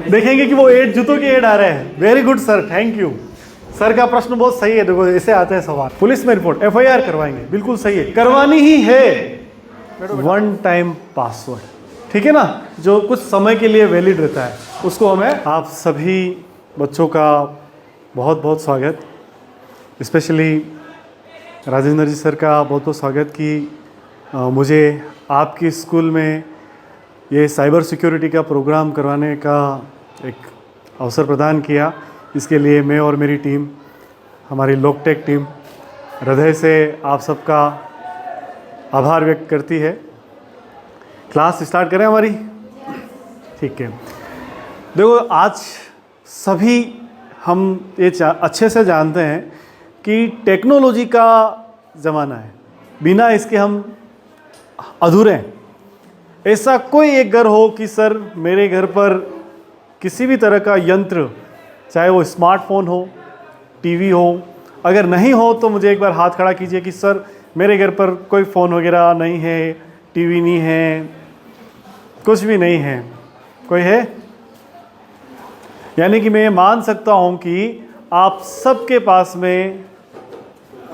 देखेंगे कि वो एड जूतों के एड आ रहे हैं। Very good sir, thank you. Sir का प्रश्न बहुत सही है। देखो ऐसे आते हैं सवाल। पुलिस में रिपोर्ट, एफआईआर करवाएंगे, बिल्कुल सही है, करवानी ही है। वन टाइम पासवर्ड, ठीक है ना, जो कुछ समय के लिए वैलिड रहता है, उसको हमें। आप सभी बच्चों का बहुत बहुत स्वागत, स्पेशली राजेंद्र जी सर का बहुत बहुत स्वागत कि मुझे आपकी स्कूल में ये साइबर सिक्योरिटी का प्रोग्राम करवाने का एक अवसर प्रदान किया। इसके लिए मैं और मेरी टीम, हमारी लोकटेक टीम हृदय से आप सबका आभार व्यक्त करती है। क्लास स्टार्ट करें हमारी, ठीक है। देखो आज सभी हम ये अच्छे से जानते हैं कि टेक्नोलॉजी का ज़माना है, बिना इसके हम अधूरे हैं। ऐसा कोई एक घर हो कि सर मेरे घर पर किसी भी तरह का यंत्र, चाहे वो स्मार्टफोन हो, टीवी हो, अगर नहीं हो तो मुझे एक बार हाथ खड़ा कीजिए कि सर मेरे घर पर कोई फ़ोन वगैरह नहीं है, टीवी नहीं है, कुछ भी नहीं है। कोई है? यानी कि मैं मान सकता हूँ कि आप सबके पास में,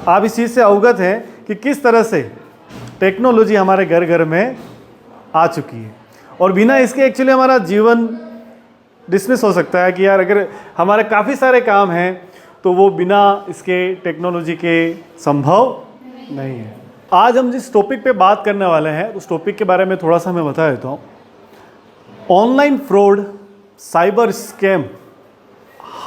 आप इस चीज़ से अवगत हैं कि किस तरह से टेक्नोलॉजी हमारे घर घर में आ चुकी है, और बिना इसके एक्चुअली हमारा जीवन डिसमिस हो सकता है कि यार अगर हमारे काफ़ी सारे काम हैं तो वो बिना इसके टेक्नोलॉजी के संभव नहीं है। आज हम जिस टॉपिक पे बात करने वाले हैं उस टॉपिक के बारे में थोड़ा सा मैं बता देता हूँ। ऑनलाइन फ्रॉड, साइबर स्कैम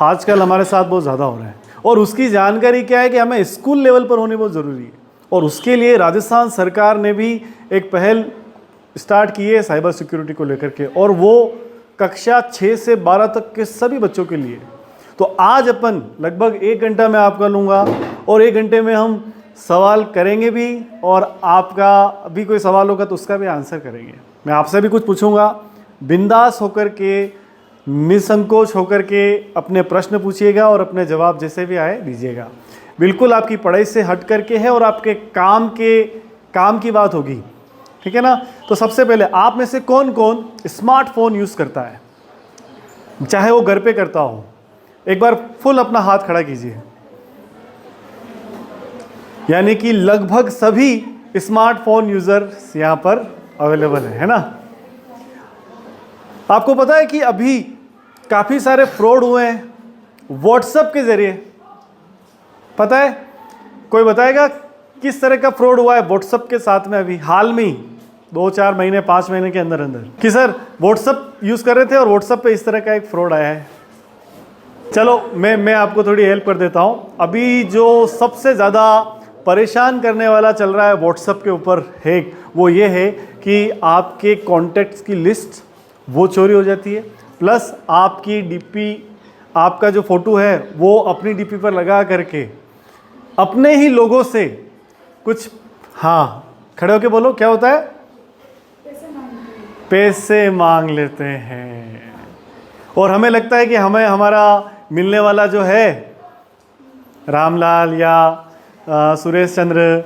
आजकल हमारे साथ बहुत ज़्यादा हो रहा है, और उसकी जानकारी क्या है कि हमें स्कूल लेवल पर होनी बहुत ज़रूरी है। और उसके लिए राजस्थान सरकार ने भी एक पहल स्टार्ट की है साइबर सिक्योरिटी को लेकर के, और वो कक्षा 6 से 12 तक के सभी बच्चों के लिए। तो आज अपन लगभग 1 घंटा मैं आपका लूँगा, और 1 घंटे में हम सवाल करेंगे भी, और आपका भी कोई सवाल होगा तो उसका भी आंसर करेंगे। मैं आपसे भी कुछ पूछूंगा, बिंदास होकर के, निसंकोच होकर के अपने प्रश्न पूछिएगा और अपने जवाब जैसे भी आए दीजिएगा। बिल्कुल आपकी पढ़ाई से हट करके है और आपके काम की बात होगी, ठीक है ना। तो सबसे पहले आप में से कौन कौन स्मार्टफोन यूज़ करता है, चाहे वो घर पे करता हो? एक बार फुल अपना हाथ खड़ा कीजिए। यानी कि लगभग सभी स्मार्टफोन यूज़र्स यहाँ पर अवेलेबल है ना। आपको पता है कि अभी काफ़ी सारे फ्रॉड हुए हैं व्हाट्सएप के ज़रिए, पता है? कोई बताएगा किस तरह का फ्रॉड हुआ है व्हाट्सएप के साथ में अभी हाल में ही, 2-4 महीने 5 महीने के अंदर अंदर, कि सर व्हाट्सएप यूज़ कर रहे थे और व्हाट्सएप पे इस तरह का एक फ्रॉड आया है। चलो मैं आपको थोड़ी हेल्प कर देता हूँ। अभी जो सबसे ज़्यादा परेशान करने वाला चल रहा है व्हाट्सएप के ऊपर है, वो ये है कि आपके कॉन्टैक्ट्स की लिस्ट वो चोरी हो जाती है, प्लस आपकी डीपी, आपका जो फ़ोटो है वो अपनी डीपी पर लगा करके अपने ही लोगों से कुछ, हाँ खड़े होके बोलो क्या होता है, पैसे मांग लेते हैं। और हमें लगता है कि हमें हमारा मिलने वाला जो है रामलाल या सुरेश चंद्र,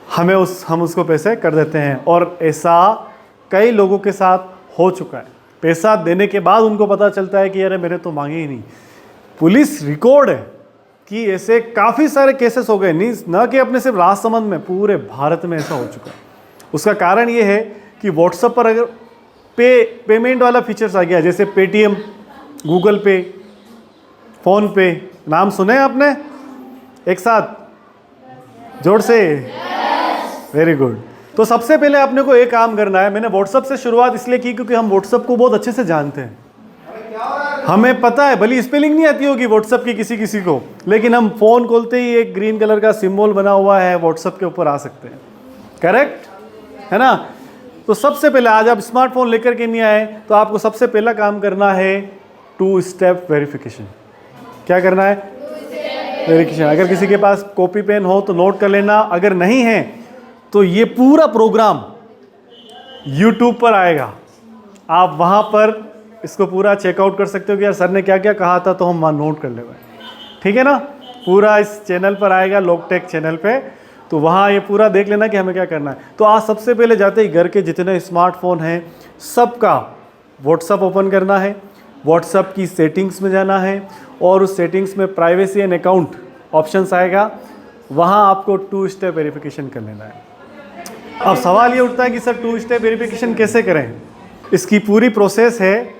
हम उसको पैसे कर देते हैं। और ऐसा कई लोगों के साथ हो चुका है। पैसा देने के बाद उनको पता चलता है कि अरे मेरे तो मांगे ही नहीं। पुलिस रिकॉर्ड है कि ऐसे काफ़ी सारे केसेस हो गए, नहीं ना कि अपने सिर्फ राजसमंद में, पूरे भारत में ऐसा हो चुका है। उसका कारण ये है कि व्हाट्सएप पर अगर पेमेंट वाला फीचर्स आ गया, जैसे पेटीएम, गूगल पे, फ़ोन पे, नाम सुने आपने एक साथ जोर से? Very good. तो सबसे पहले आपने को एक काम करना है। मैंने व्हाट्सएप से शुरुआत इसलिए की क्योंकि हम व्हाट्सएप को बहुत अच्छे से जानते हैं, हमें पता है, भली स्पेलिंग नहीं आती होगी व्हाट्सएप की किसी को, लेकिन हम फ़ोन खोलते ही एक ग्रीन कलर का सिंबल बना हुआ है व्हाट्सएप के ऊपर आ सकते हैं, करेक्ट है ना। तो सबसे पहले आज आप स्मार्टफोन लेकर के नहीं आए तो आपको सबसे पहला काम करना है 2 स्टेप वेरिफिकेशन। क्या करना है? वेरिफिकेशन। अगर किसी के पास कॉपी पेन हो तो नोट कर लेना, अगर नहीं है तो ये पूरा प्रोग्राम YouTube पर आएगा, आप वहाँ पर इसको पूरा चेकआउट कर सकते हो कि यार सर ने क्या क्या कहा था, तो हम वहाँ नोट कर लेंगे, ठीक है ना। पूरा इस चैनल पर आएगा, लोकटेक चैनल पे, तो वहाँ ये पूरा देख लेना कि हमें क्या करना है। तो आज सबसे पहले जाते ही घर के जितने स्मार्टफोन हैं सबका व्हाट्सअप ओपन करना है, व्हाट्सअप की सेटिंग्स में जाना है और उस सेटिंग्स में प्राइवेसी एंड अकाउंट ऑप्शंस आएगा, वहाँ आपको 2 स्टेप वेरिफिकेशन कर लेना है। अब सवाल ये उठता है कि सर 2 स्टेप वेरिफिकेशन कैसे करें? इसकी पूरी प्रोसेस है,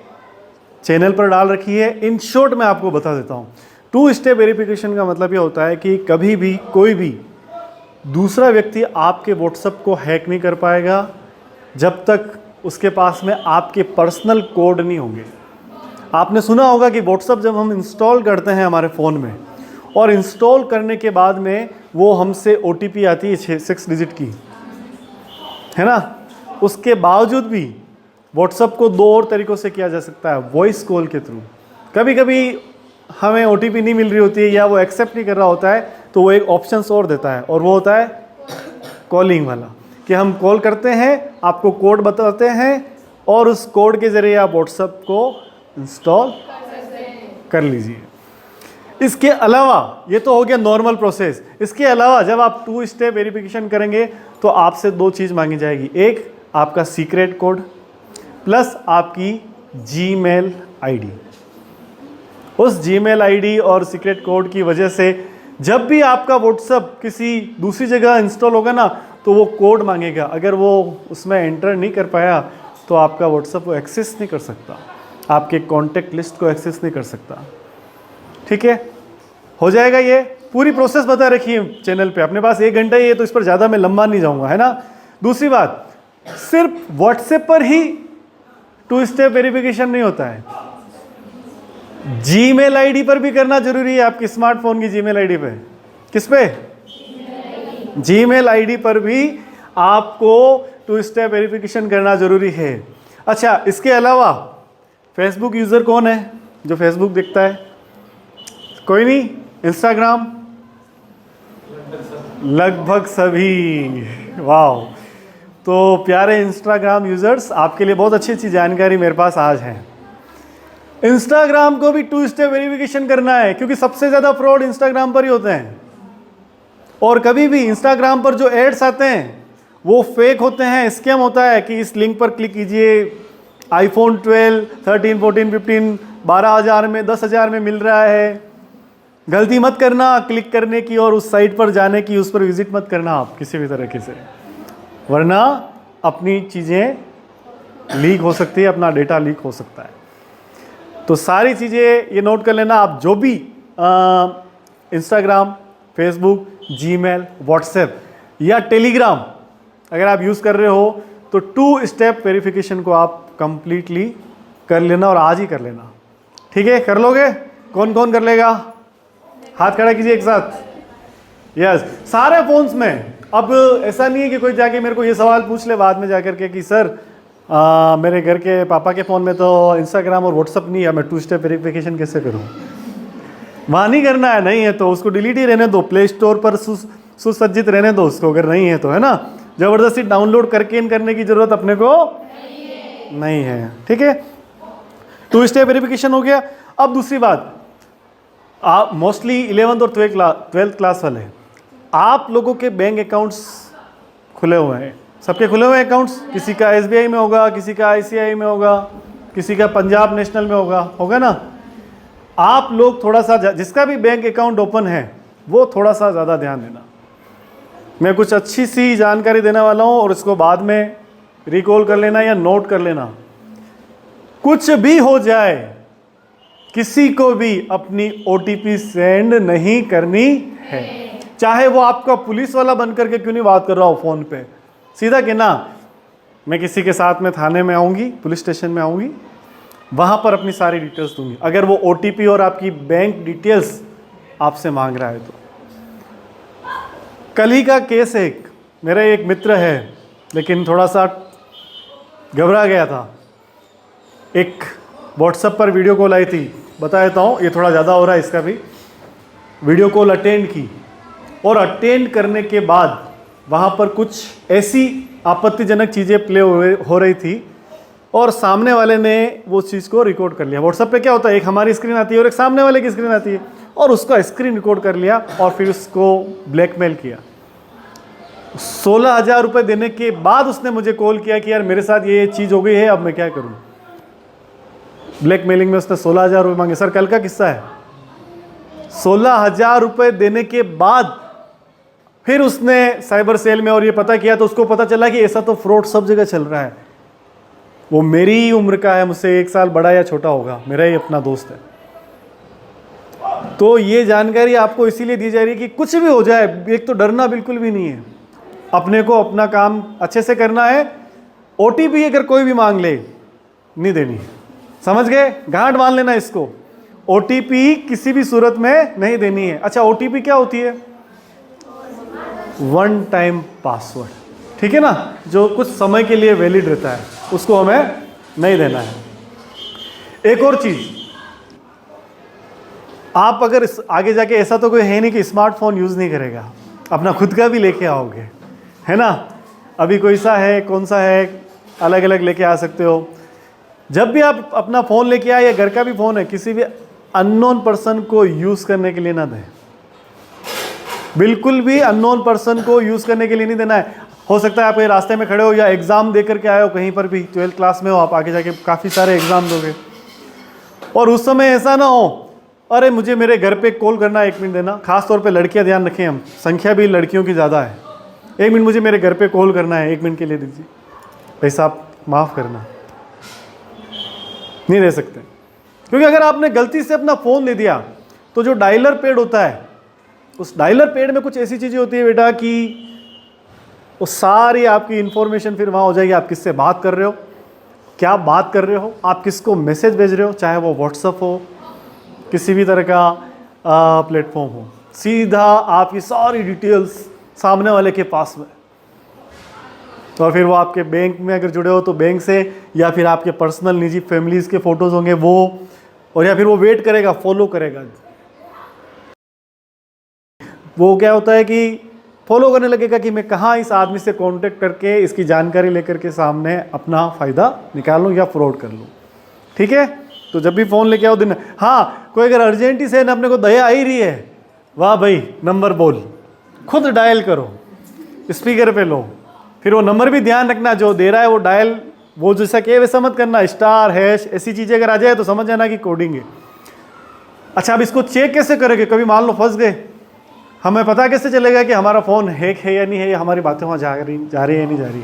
चैनल पर डाल रखी है। इन शॉर्ट मैं आपको बता देता हूँ। 2 स्टेप वेरिफिकेशन का मतलब ये होता है कि कभी भी कोई भी दूसरा व्यक्ति आपके व्हाट्सएप को हैक नहीं कर पाएगा जब तक उसके पास में आपके पर्सनल कोड नहीं होंगे। आपने सुना होगा कि व्हाट्सएप जब हम इंस्टॉल करते हैं हमारे फ़ोन में और इंस्टॉल करने के बाद में वो हमसे OTP आती है 6 डिजिट की, है ना। उसके बावजूद भी व्हाट्सएप को 2 और तरीक़ों से किया जा सकता है, वॉइस कॉल के थ्रू। कभी कभी हमें OTP नहीं मिल रही होती है या वो एक्सेप्ट नहीं कर रहा होता है, तो वो एक ऑप्शन और देता है और वो होता है कॉलिंग वाला, कि हम कॉल करते हैं, आपको कोड बताते हैं और उस कोड के ज़रिए आप व्हाट्सएप को इंस्टॉल कर लीजिए। इसके अलावा ये तो हो गया नॉर्मल प्रोसेस। इसके अलावा जब आप 2 स्टेप वेरिफिकेशन करेंगे तो आपसे 2 चीज़ मांगी जाएगी। एक आपका सीक्रेट कोड प्लस आपकी जीमेल आईडी। उस जीमेल आईडी और सीक्रेट कोड की वजह से जब भी आपका व्हाट्सएप किसी दूसरी जगह इंस्टॉल होगा ना, तो वो कोड मांगेगा। अगर वो उसमें एंटर नहीं कर पाया तो आपका व्हाट्सएप को एक्सेस नहीं कर सकता, आपके कॉन्टेक्ट लिस्ट को एक्सेस नहीं कर सकता। ठीक है, हो जाएगा। ये पूरी प्रोसेस बता रखी है चैनल पे। अपने पास 1 घंटा ही है तो इस पर ज़्यादा मैं लंबा नहीं जाऊंगा, है ना। दूसरी बात, सिर्फ व्हाट्सएप पर ही 2 स्टेप वेरिफिकेशन नहीं होता है, जीमेल आईडी पर भी करना जरूरी है। आपकी स्मार्टफोन की जीमेल आईडी पे, किस पे? जीमेल आईडी पर भी आपको 2 स्टेप वेरिफिकेशन करना जरूरी है। अच्छा, इसके अलावा फेसबुक यूज़र कौन है जो फेसबुक देखता है? कोई नहीं। इंस्टाग्राम? लगभग सभी। वाह, तो प्यारे इंस्टाग्राम यूज़र्स, आपके लिए बहुत अच्छी अच्छी जानकारी मेरे पास आज है। इंस्टाग्राम को भी 2 स्टेप वेरिफिकेशन करना है, क्योंकि सबसे ज़्यादा फ्रॉड इंस्टाग्राम पर ही होते हैं। और कभी भी इंस्टाग्राम पर जो एड्स आते हैं वो फेक होते हैं, स्कैम होता है कि इस लिंक पर क्लिक कीजिए, आईफोन 12, 13, 14, 15 12,000 में 10,000 में मिल रहा है। गलती मत करना क्लिक करने की और उस साइट पर जाने की, उस पर विजिट मत करना आप किसी भी तरीके से, वरना अपनी चीज़ें लीक हो सकती है, अपना डेटा लीक हो सकता है। तो सारी चीज़ें ये नोट कर लेना। आप जो भी इंस्टाग्राम, फेसबुक, जीमेल, व्हाट्सएप या टेलीग्राम अगर आप यूज़ कर रहे हो तो 2 स्टेप वेरिफिकेशन को आप कंप्लीटली कर लेना और आज ही कर लेना। ठीक है, कर लोगे? कौन कौन कर लेगा? हाथ खड़ा कीजिए एक साथ। यस, सारे फोन्स में। अब ऐसा नहीं है कि कोई जाके मेरे को ये सवाल पूछ ले बाद में जाकर के कि सर मेरे घर के पापा के फ़ोन में तो इंस्टाग्राम और व्हाट्सअप नहीं है, मैं 2 स्टेप वेरिफिकेशन कैसे करूं? वहाँ नहीं करना है। नहीं है तो उसको डिलीट ही रहने दो, प्ले स्टोर पर सुसज्जित रहने दो उसको, अगर नहीं है तो, है ना। ज़बरदस्ती डाउनलोड करके इन करने की ज़रूरत अपने को नहीं है। ठीक है, 2 स्टेप वेरिफिकेशन हो गया। अब दूसरी बात, आप मोस्टली 11th और 12th क्लास वाले, आप लोगों के बैंक अकाउंट्स खुले हुए हैं, सबके खुले हुए अकाउंट्स। किसी का SBI में होगा, किसी का ICICI में होगा, किसी का पंजाब नेशनल में होगा ना। आप लोग थोड़ा सा, जिसका भी बैंक अकाउंट ओपन है वो थोड़ा सा ज़्यादा ध्यान देना। मैं कुछ अच्छी सी जानकारी देने वाला हूँ और इसको बाद में रिकॉल कर लेना या नोट कर लेना। कुछ भी हो जाए, किसी को भी अपनी OTP सेंड नहीं करनी है, चाहे वो आपका पुलिस वाला बन करके क्यों नहीं बात कर रहा हो फ़ोन पे। सीधा कहना, मैं किसी के साथ में थाने में आऊँगी, पुलिस स्टेशन में आऊँगी, वहाँ पर अपनी सारी डिटेल्स दूंगी। अगर वो OTP और आपकी बैंक डिटेल्स आपसे मांग रहा है तो। कल ही का केस है, मेरा एक मित्र है लेकिन थोड़ा सा घबरा गया था। एक व्हाट्सएप पर वीडियो कॉल आई थी, बता देता हूँ, ये थोड़ा ज़्यादा हो रहा है इसका भी। वीडियो कॉल अटेंड की और अटेंड करने के बाद वहाँ पर कुछ ऐसी आपत्तिजनक चीज़ें प्ले हो रही थी और सामने वाले ने वो चीज़ को रिकॉर्ड कर लिया। व्हाट्सएप पे क्या होता है, एक हमारी स्क्रीन आती है और एक सामने वाले की स्क्रीन आती है, और उसका स्क्रीन रिकॉर्ड कर लिया और फिर उसको ब्लैकमेल किया। 16,000 रुपये देने के बाद उसने मुझे कॉल किया कि यार मेरे साथ ये चीज़ हो गई है, अब मैं क्या करूँ। ब्लैकमेलिंग में उसने 16,000 रुपये मांगे। सर कल का किस्सा है, 16,000 रुपये देने के बाद फिर उसने साइबर सेल में और ये पता किया तो उसको पता चला कि ऐसा तो फ्रॉड सब जगह चल रहा है। वो मेरी ही उम्र का है, मुझसे 1 साल बड़ा या छोटा होगा, मेरा ही अपना दोस्त है। तो ये जानकारी आपको इसीलिए दी जा रही है कि कुछ भी हो जाए, एक तो डरना बिल्कुल भी नहीं है, अपने को अपना काम अच्छे से करना है। OTP अगर कोई भी मांग ले नहीं देनी है, समझ गए, गांठ बांध लेना इसको। OTP किसी भी सूरत में नहीं देनी है। अच्छा, OTP क्या होती है? वन टाइम पासवर्ड, ठीक है ना, जो कुछ समय के लिए वैलिड रहता है, उसको हमें नहीं देना है। एक और चीज, आप अगर आगे जाके, ऐसा तो कोई है नहीं कि स्मार्टफोन यूज नहीं करेगा, अपना खुद का भी लेके आओगे, है ना। अभी कोई सा है, कौन सा है, अलग अलग लेके आ सकते हो। जब भी आप अपना फ़ोन लेके आए या घर का भी फ़ोन है, किसी भी अननोन पर्सन को यूज़ करने के लिए ना दें, बिल्कुल भी अननोन पर्सन को यूज़ करने के लिए नहीं देना है। हो सकता है आप कहीं रास्ते में खड़े हो या एग्ज़ाम दे करके आए हो, कहीं पर भी 12th क्लास में हो आप, आगे जाके काफ़ी सारे एग्ज़ाम दोगे, और उस समय ऐसा ना हो अरे मुझे मेरे घर पे कॉल करना है, 1 मिनट देना। खास तौर पे लड़कियां ध्यान रखें, हम संख्या भी लड़कियों की ज़्यादा है। 1 मिनट मुझे मेरे घर पे कॉल करना है, 1 मिनट के लिए दीजिए, पैसा आप माफ़ करना, नहीं दे सकते। क्योंकि अगर आपने गलती से अपना फ़ोन दे दिया तो जो डायलर पैड होता है, उस डायलर पैड में कुछ ऐसी चीज़ें होती है बेटा कि वो सारी आपकी इंफॉर्मेशन फिर वहाँ हो जाएगी। आप किससे बात कर रहे हो, क्या बात कर रहे हो, आप किसको मैसेज भेज रहे हो, चाहे वो व्हाट्सअप हो, किसी भी तरह का प्लेटफॉर्म हो, सीधा आपकी सारी डिटेल्स सामने वाले के पास में। तो फिर वो आपके बैंक में अगर जुड़े हो तो बैंक से, या फिर आपके पर्सनल निजी फैमिलीज़ के फ़ोटोज़ होंगे वो, और या फिर वो वेट करेगा, फॉलो करेगा। वो क्या होता है कि फॉलो करने लगेगा कि मैं कहाँ इस आदमी से कांटेक्ट करके इसकी जानकारी लेकर के सामने अपना फ़ायदा निकाल लूँ या फ्रॉड कर लूँ, ठीक है। तो जब भी फ़ोन लेके आओ दिन, हाँ कोई अगर अर्जेंटी से न अपने को दया आ ही रही है, वाह भाई नंबर बोल, खुद डायल करो, स्पीकर पे लो, फिर वो नंबर भी ध्यान रखना जो दे रहा है वो डायल, वो जैसा कि वैसा मत करना, स्टार हैश ऐसी चीज़ें अगर आ जाए तो समझ जाना कि कोडिंग है। अच्छा, अब इसको चेक कैसे करेंगे? कभी मान लो फंस गए, हमें पता कैसे चलेगा कि हमारा फ़ोन हैक है या नहीं है, या हमारी बातें वहाँ जा रही है या नहीं जा रही?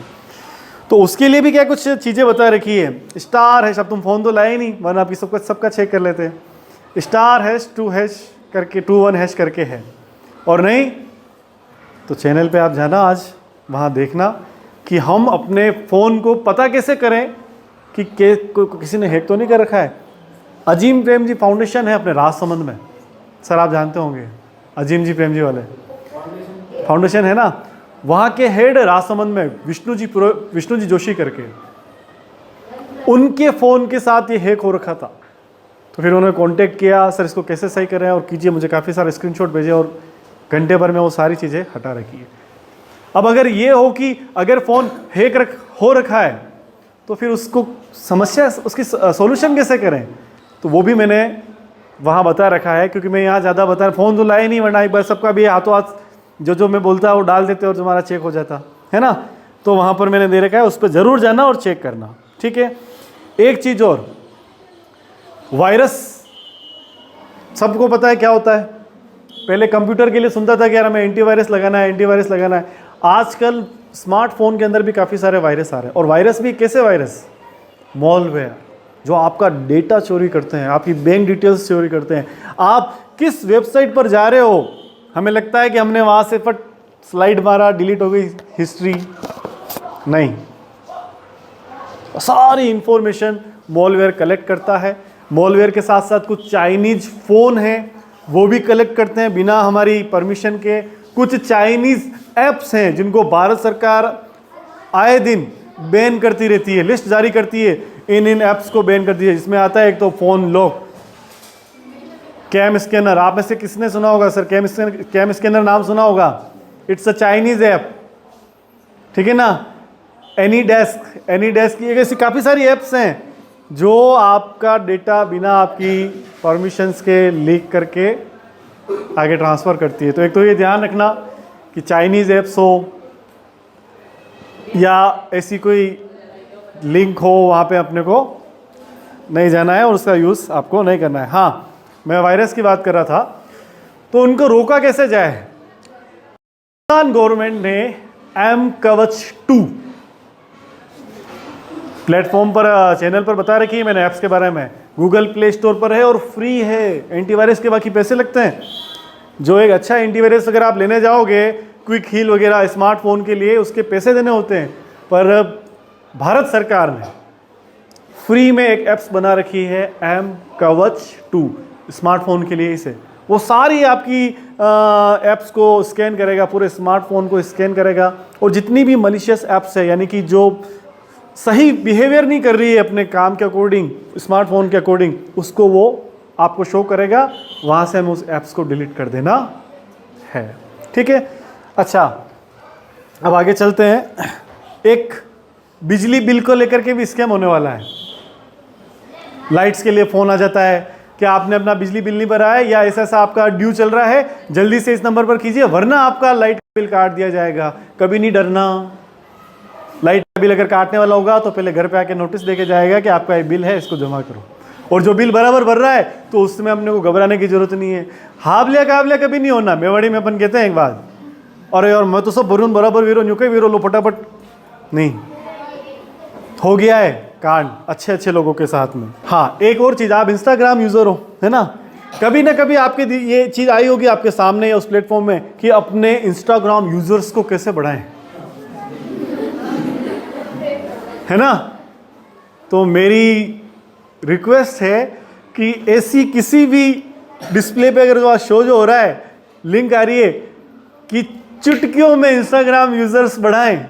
तो उसके लिए भी क्या कुछ चीज़ें बता रखी है। स्टार हैश, अब तुम फ़ोन तो लाए नहीं, वरना आपकी सबका चेक कर लेते हैं। स्टार हैश 2 हैश करके 21 हैश करके है, और नहीं तो चैनल पे आप जाना आज, वहाँ देखना कि हम अपने फ़ोन को पता कैसे करें कि किसी ने हैक तो नहीं कर रखा है। अजीम प्रेम जी फाउंडेशन है अपने राजसमंद में, सर आप जानते होंगे, अजीम जी प्रेम जी वाले फाउंडेशन है ना, वहाँ के हेड राजसमंद में विष्णु जी जोशी करके, उनके फ़ोन के साथ ये हैक हो रखा था। तो फिर उन्होंने कांटेक्ट किया, सर इसको कैसे सही करें और कीजिए, मुझे काफ़ी सारे स्क्रीनशॉट भेजे और घंटे भर में वो सारी चीज़ें हटा रखी है। अब अगर ये हो कि अगर फ़ोन हैक हो रखा है तो फिर उसको समस्या, उसकी सॉल्यूशन कैसे करें, तो वो भी मैंने वहाँ बता रखा है। क्योंकि मैं यहाँ ज़्यादा बता, फ़ोन तो लाए नहीं, वरना एक बार सबका भी हाथों हाथ जो मैं बोलता है वो डाल देते और तुम्हारा चेक हो जाता है ना। तो वहाँ पर मैंने दे रखा है, उस पर ज़रूर जाना और चेक करना, ठीक है। एक चीज़ और, वायरस सबको पता है क्या होता है। पहले कंप्यूटर के लिए सुनता था कि यार हमें एंटीवायरस लगाना है, एंटीवायरस लगाना है। आजकल स्मार्टफोन के अंदर भी काफ़ी सारे वायरस आ रहे हैं, और वायरस भी कैसे वायरस, मॉलवेयर, जो आपका डेटा चोरी करते हैं, आपकी बैंक डिटेल्स चोरी करते हैं। आप किस वेबसाइट पर जा रहे हो, हमें लगता है कि हमने वहाँ से फट स्लाइड मारा, डिलीट हो गई हिस्ट्री, नहीं, सारी इंफॉर्मेशन मॉलवेयर कलेक्ट करता है। मॉलवेयर के साथ साथ कुछ चाइनीज फ़ोन हैं वो भी कलेक्ट करते हैं बिना हमारी परमिशन के। कुछ चाइनीज़ ऐप्स हैं जिनको भारत सरकार आए दिन बैन करती रहती है, लिस्ट जारी करती है, इन ऐप्स को बैन करती है। जिसमें आता है एक तो फ़ोन लॉक, कैम स्कैनर, आप में से किसने सुना होगा सर कैम स्कैनर नाम सुना होगा? इट्स अ चाइनीज़ ऐप, ठीक है ना। एनी डेस्क की ऐसी काफ़ी सारी ऐप्स हैं जो आपका डेटा बिना आपकी परमिशंस के लीक करके आगे ट्रांसफ़र करती है। तो एक तो ये ध्यान रखना कि चाइनीज़ ऐप्स हो या ऐसी कोई लिंक हो, वहाँ पे अपने को नहीं जाना है और उसका यूज़ आपको नहीं करना है। हाँ, मैं वायरस की बात कर रहा था, तो उनको रोका कैसे जाए। पाकिस्तान गवर्नमेंट ने एम कवच 2 प्लेटफॉर्म पर, चैनल पर बता रखी है मैंने ऐप्स के बारे में। गूगल प्ले स्टोर पर है और फ्री है। एंटीवायरस के बाकी पैसे लगते हैं। जो एक अच्छा एंटीवायरस अगर आप लेने जाओगे, क्विक हील वगैरह स्मार्टफोन के लिए, उसके पैसे देने होते हैं। पर भारत सरकार ने फ्री में एक ऐप्स बना रखी है एम कवच 2 स्मार्टफोन के लिए। इसे वो सारी आपकी ऐप्स को स्कैन करेगा, पूरे स्मार्टफोन को स्कैन करेगा, और जितनी भी मलिशियस ऐप्स है, यानी कि जो सही बिहेवियर नहीं कर रही है अपने काम के अकॉर्डिंग, स्मार्टफोन के अकॉर्डिंग, उसको वो आपको शो करेगा। वहाँ से हमें उस ऐप्स को डिलीट कर देना है। ठीक है, अच्छा अब आगे चलते हैं। एक बिजली बिल को लेकर के भी स्कैम होने वाला है। लाइट्स के लिए फ़ोन आ जाता है कि आपने अपना बिजली बिल नहीं भरा है, या ऐसा ऐसा आपका ड्यू चल रहा है, जल्दी से इस नंबर पर कीजिए वरना आपका लाइट बिल काट दिया जाएगा। कभी नहीं डरना। लाइट का बिल अगर काटने वाला होगा तो पहले घर पे आके नोटिस देके जाएगा कि आपका ये बिल है, इसको जमा करो। और जो बिल बराबर भर रहा है तो उसमें अपने को घबराने की जरूरत नहीं है। हावलिया कावलिया कभी नहीं होना। मेवाड़ी में अपन कहते हैं एक बात, अरे यार मैं तो सब भरून बराबर वीरो न्यू के वीरो लो फटाफट, नहीं हो गया है कांड अच्छे अच्छे लोगों के साथ में। हाँ, एक और चीज़, आप इंस्टाग्राम यूज़र हो, है ना, कभी ना कभी आपके ये चीज़ आई होगी आपके सामने या उस प्लेटफॉर्म में कि अपने इंस्टाग्राम यूज़र्स को कैसे बढ़ाएं, है ना। तो मेरी रिक्वेस्ट है कि ऐसी किसी भी डिस्प्ले पे अगर जो शो जो हो रहा है, लिंक आ रही है कि चुटकियों में इंस्टाग्राम यूज़र्स बढ़ाएं,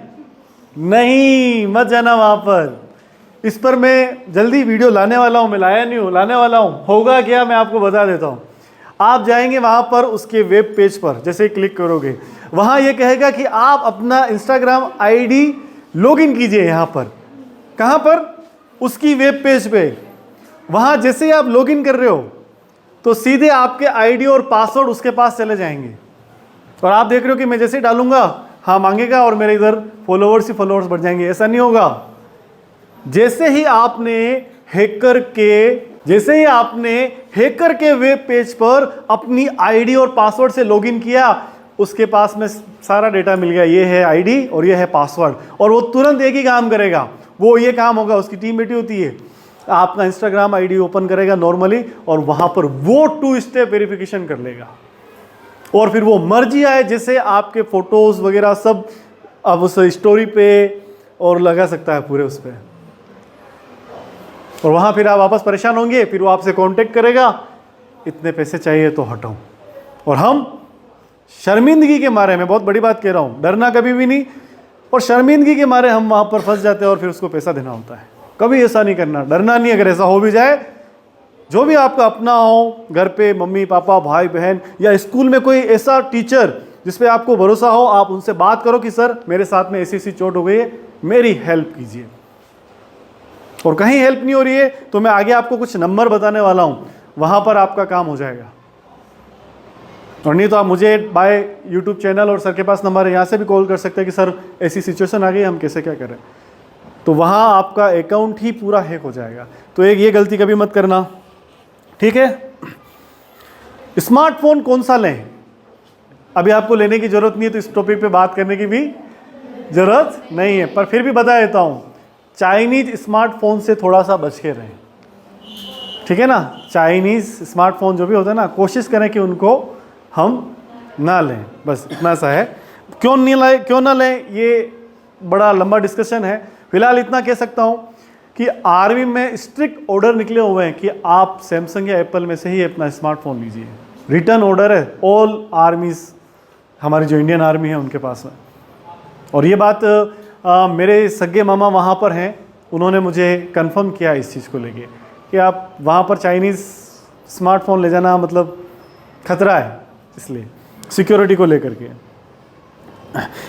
नहीं, मत जाना वहाँ पर। इस पर मैं जल्दी वीडियो लाने वाला हूँ, मैं लाया नहीं हूँ, लाने वाला हूँ। होगा क्या मैं आपको बता देता हूँ। आप जाएंगे वहाँ पर, उसके वेब पेज पर जैसे क्लिक करोगे, वहाँ ये कहेगा कि आप अपना इंस्टाग्राम आईडी लॉगिन कीजिए। यहाँ पर कहाँ पर, उसकी वेब पेज पे। वहाँ जैसे ही आप लॉगिन कर रहे हो तो सीधे आपके आईडी और पासवर्ड उसके पास चले जाएंगे, और आप देख रहे हो कि मैं जैसे ही डालूंगा हाँ मांगेगा और मेरे इधर फॉलोअर्स ही फॉलोअर्स बढ़ जाएंगे। ऐसा नहीं होगा। जैसे ही आपने हैकर के वेब पेज पर अपनी आईडी और पासवर्ड से लॉगिन किया, उसके पास में सारा डेटा मिल गया, ये है आईडी और ये है पासवर्ड, और वो तुरंत एक ही काम करेगा। वो ये काम होगा, उसकी टीम बैठी होती है, आपका इंस्टाग्राम आईडी ओपन करेगा नॉर्मली, और वहां पर वो 2 स्टेप वेरिफिकेशन कर लेगा, और फिर वो मर्जी आए जैसे आपके फोटोज वगैरह सब अब उस स्टोरी पे और लगा सकता है पूरे उस पर। और वहाँ फिर आप वापस परेशान होंगे, फिर वो आपसे कांटेक्ट करेगा, इतने पैसे चाहिए तो हटाओ। और हम शर्मिंदगी के मारे, मैं बहुत बड़ी बात कह रहा हूँ, डरना कभी भी नहीं, और शर्मिंदगी के मारे हम वहाँ पर फंस जाते हैं और फिर उसको पैसा देना होता है। कभी ऐसा नहीं करना, डरना नहीं। अगर ऐसा हो भी जाए, जो भी आपका अपना हो, घर पे मम्मी पापा भाई बहन या स्कूल में कोई ऐसा टीचर जिस पे आपको भरोसा हो, आप उनसे बात करो कि सर मेरे साथ में ऐसी चोट हो गई है, मेरी हेल्प कीजिए। और कहीं हेल्प नहीं हो रही है तो मैं आगे आपको कुछ नंबर बताने वाला हूँ, वहाँ पर आपका काम हो जाएगा। और नहीं तो आप मुझे बाय यूट्यूब चैनल और सर के पास नंबर है, यहाँ से भी कॉल कर सकते हैं कि सर ऐसी सिचुएशन आ गई, हम कैसे क्या करें। तो वहाँ आपका अकाउंट ही पूरा हैक हो जाएगा। तो एक ये गलती कभी मत करना, ठीक है। स्मार्टफोन कौन सा लें, अभी आपको लेने की जरूरत नहीं है, तो इस टॉपिक पे बात करने की भी जरूरत नहीं है, पर फिर भी बता देता हूँ, चाइनीज स्मार्टफोन से थोड़ा सा बच के रहें, ठीक है ना। चाइनीज स्मार्टफोन जो भी होता है ना, कोशिश करें कि उनको हम ना लें, बस इतना सा है। क्यों ना लें, ये बड़ा लंबा डिस्कशन है। फिलहाल इतना कह सकता हूँ कि आर्मी में स्ट्रिक्ट ऑर्डर निकले हुए हैं कि आप सैमसंग या एप्पल में से ही अपना स्मार्टफोन लीजिए। रिटर्न ऑर्डर है ऑल आर्मीज, हमारी जो इंडियन आर्मी है उनके पास में। और ये बात मेरे सगे मामा वहाँ पर हैं, उन्होंने मुझे कंफर्म किया इस चीज़ को लेके कि आप वहाँ पर चाइनीज़ स्मार्टफोन ले जाना मतलब खतरा है, इसलिए सिक्योरिटी को लेकर के।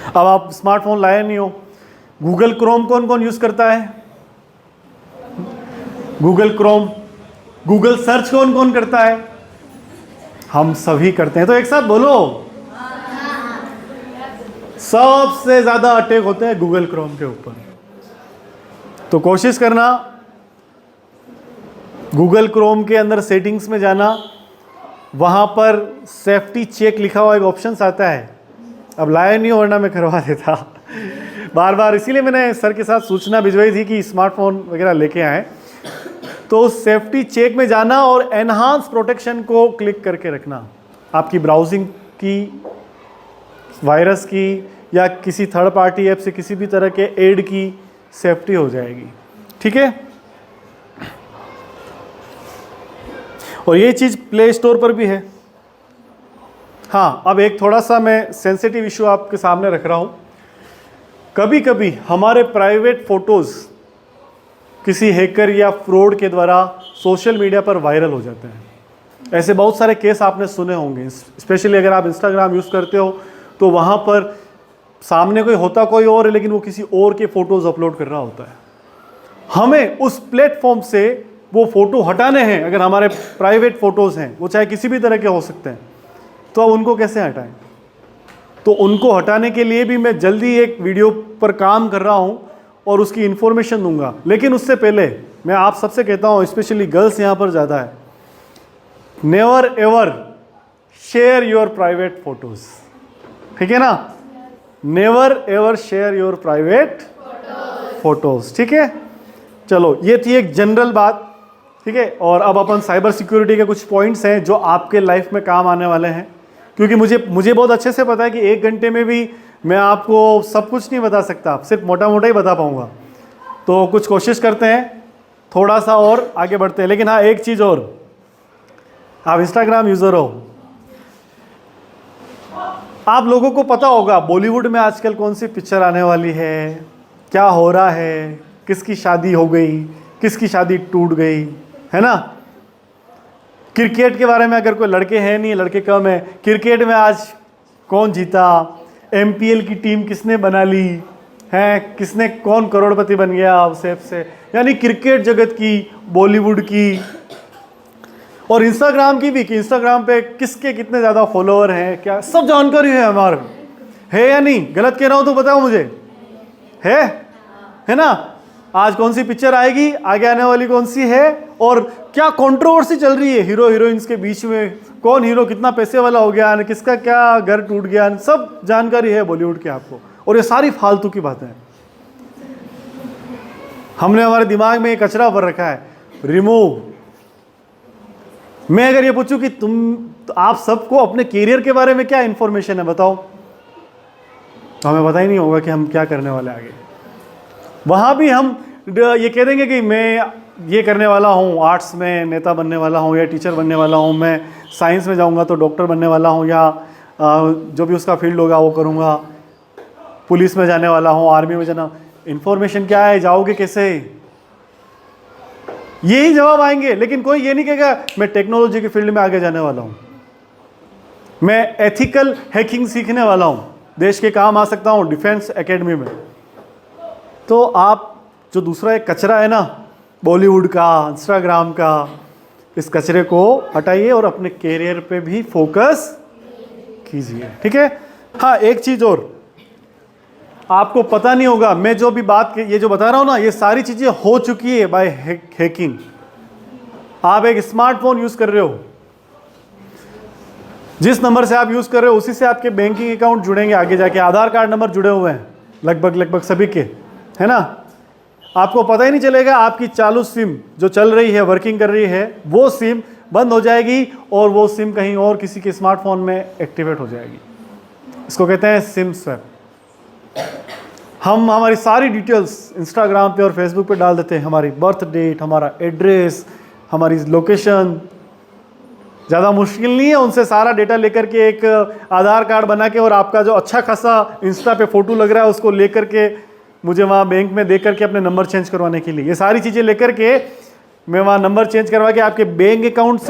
अब आप स्मार्टफोन लाए नहीं हो, गूगल क्रोम कौन कौन यूज़ करता है? गूगल क्रोम, गूगल सर्च कौन कौन करता है? हम सभी करते हैं। तो एक साथ बोलो, सबसे ज़्यादा अटैक होते हैं गूगल क्रोम के ऊपर। तो कोशिश करना गूगल क्रोम के अंदर सेटिंग्स में जाना, वहाँ पर सेफ्टी चेक लिखा हुआ एक ऑप्शन आता है। अब लाया नहीं हो, वरना मैं करवा देता बार बार, इसीलिए मैंने सर के साथ सूचना भिजवाई थी कि स्मार्टफोन वगैरह लेके आए। तो सेफ्टी चेक में जाना और एनहांस प्रोटेक्शन को क्लिक करके रखना। आपकी ब्राउजिंग की, वायरस की या किसी थर्ड पार्टी ऐप से किसी भी तरह के एड की सेफ्टी हो जाएगी। ठीक है, और ये चीज़ प्ले स्टोर पर भी है। हाँ, अब एक थोड़ा सा मैं सेंसिटिव इशू आपके सामने रख रहा हूँ। कभी कभी हमारे प्राइवेट फोटोज़ किसी हैकर या फ्रॉड के द्वारा सोशल मीडिया पर वायरल हो जाते हैं। ऐसे बहुत सारे केस आपने सुने होंगे, स्पेशली अगर आप इंस्टाग्राम यूज़ करते हो तो वहाँ पर सामने कोई होता कोई और है, लेकिन वो किसी और के फ़ोटोज़ अपलोड कर रहा होता है। हमें उस प्लेटफॉर्म से वो फ़ोटो हटाने हैं। अगर हमारे प्राइवेट फ़ोटोज़ हैं, वो चाहे किसी भी तरह के हो सकते हैं, तो अब उनको कैसे हटाएं? तो उनको हटाने के लिए भी मैं जल्दी एक वीडियो पर काम कर रहा हूँ और उसकी इन्फॉर्मेशन दूंगा। लेकिन उससे पहले मैं आप सबसे कहता हूँ, स्पेशली गर्ल्स यहाँ पर ज़्यादा है, never ever share your private photos. ठीक है ना? Never ever share your private photos. ठीक है, चलो ये थी एक जनरल बात। ठीक है, और अब अपन साइबर सिक्योरिटी के कुछ पॉइंट्स हैं जो आपके लाइफ में काम आने वाले हैं, क्योंकि मुझे बहुत अच्छे से पता है कि 1 घंटे में भी मैं आपको सब कुछ नहीं बता सकता, सिर्फ मोटा मोटा ही बता पाऊंगा। तो कुछ कोशिश करते हैं, थोड़ा सा और आगे बढ़ते हैं। लेकिन हाँ, एक चीज़ और, आप इंस्टाग्राम यूज़र हो, आप लोगों को पता होगा बॉलीवुड में आजकल कौन सी पिक्चर आने वाली है, क्या हो रहा है, किसकी शादी हो गई, किसकी शादी टूट गई, है ना? क्रिकेट के बारे में अगर कोई लड़के हैं नहीं, लड़के कम है, क्रिकेट में आज कौन जीता, एमपीएल की टीम किसने बना ली है, किसने, कौन करोड़पति बन गया उस ऐप से, यानी क्रिकेट जगत की, बॉलीवुड की, और इंस्टाग्राम की भी, कि इंस्टाग्राम पे किसके कितने ज़्यादा फॉलोअर हैं, क्या सब जानकारी है हमारे, है या नहीं? गलत कह रहा हूँ तो बताओ मुझे, है ना? आज कौन सी पिक्चर आएगी, आगे आने वाली कौन सी है, और क्या कंट्रोवर्सी चल रही है हीरो हीरोइंस के बीच में, कौन हीरो कितना पैसे वाला हो गया, किसका क्या घर टूट गया, सब जानकारी है बॉलीवुड की आपको। और ये सारी फालतू की बातें हैं, हमने हमारे दिमाग में एक कचरा भर रखा है, रिमूव। मैं अगर ये पूछूं कि तो आप सबको अपने कैरियर के बारे में क्या इंफॉर्मेशन है बताओ, तो हमें पता ही नहीं होगा कि हम क्या करने वाले आगे। वहाँ भी हम ये कह देंगे कि मैं ये करने वाला हूँ, आर्ट्स में नेता बनने वाला हूँ, या टीचर बनने वाला हूँ, मैं साइंस में जाऊँगा तो डॉक्टर बनने वाला हूँ, या जो भी उसका फील्ड होगा वो करूँगा, पुलिस में जाने वाला हूँ, आर्मी में जाना। इन्फॉर्मेशन क्या है, जाओगे कैसे? यही जवाब आएंगे, लेकिन कोई ये नहीं कहेगा मैं टेक्नोलॉजी के फील्ड में आगे जाने वाला हूँ, मैं एथिकल हैकिंग सीखने वाला हूँ, देश के काम आ सकता हूँ डिफेंस एकेडमी में। तो आप जो दूसरा एक कचरा है ना, बॉलीवुड का, इंस्टाग्राम का, इस कचरे को हटाइए और अपने कैरियर पे भी फोकस कीजिए। ठीक है? हाँ, एक चीज़ और, आपको पता नहीं होगा, मैं जो भी ये जो बता रहा हूँ ना, ये सारी चीज़ें हो चुकी है बाय हैकिंग। आप एक स्मार्टफोन यूज़ कर रहे हो, जिस नंबर से आप यूज़ कर रहे हो उसी से आपके बैंकिंग अकाउंट जुड़ेंगे आगे जाके, आधार कार्ड नंबर जुड़े हुए हैं लगभग सभी के, है ना? आपको पता ही नहीं चलेगा, आपकी चालू सिम जो चल रही है, वर्किंग कर रही है, वो सिम बंद हो जाएगी और वो सिम कहीं और किसी के स्मार्टफोन में एक्टिवेट हो जाएगी। इसको कहते हैं सिम स्वैप। हम हमारी सारी डिटेल्स इंस्टाग्राम पे और फेसबुक पे डाल देते हैं, हमारी बर्थ डेट, हमारा एड्रेस, हमारी लोकेशन। ज़्यादा मुश्किल नहीं है, उनसे सारा डेटा लेकर के एक आधार कार्ड बना के, और आपका जो अच्छा खासा इंस्टा पे फ़ोटो लग रहा है उसको लेकर के मुझे वहाँ बैंक में दे करके अपने नंबर चेंज करवाने के लिए, ये सारी चीज़ें लेकर के मैं वहाँ नंबर चेंज करवा के आपके बैंक अकाउंट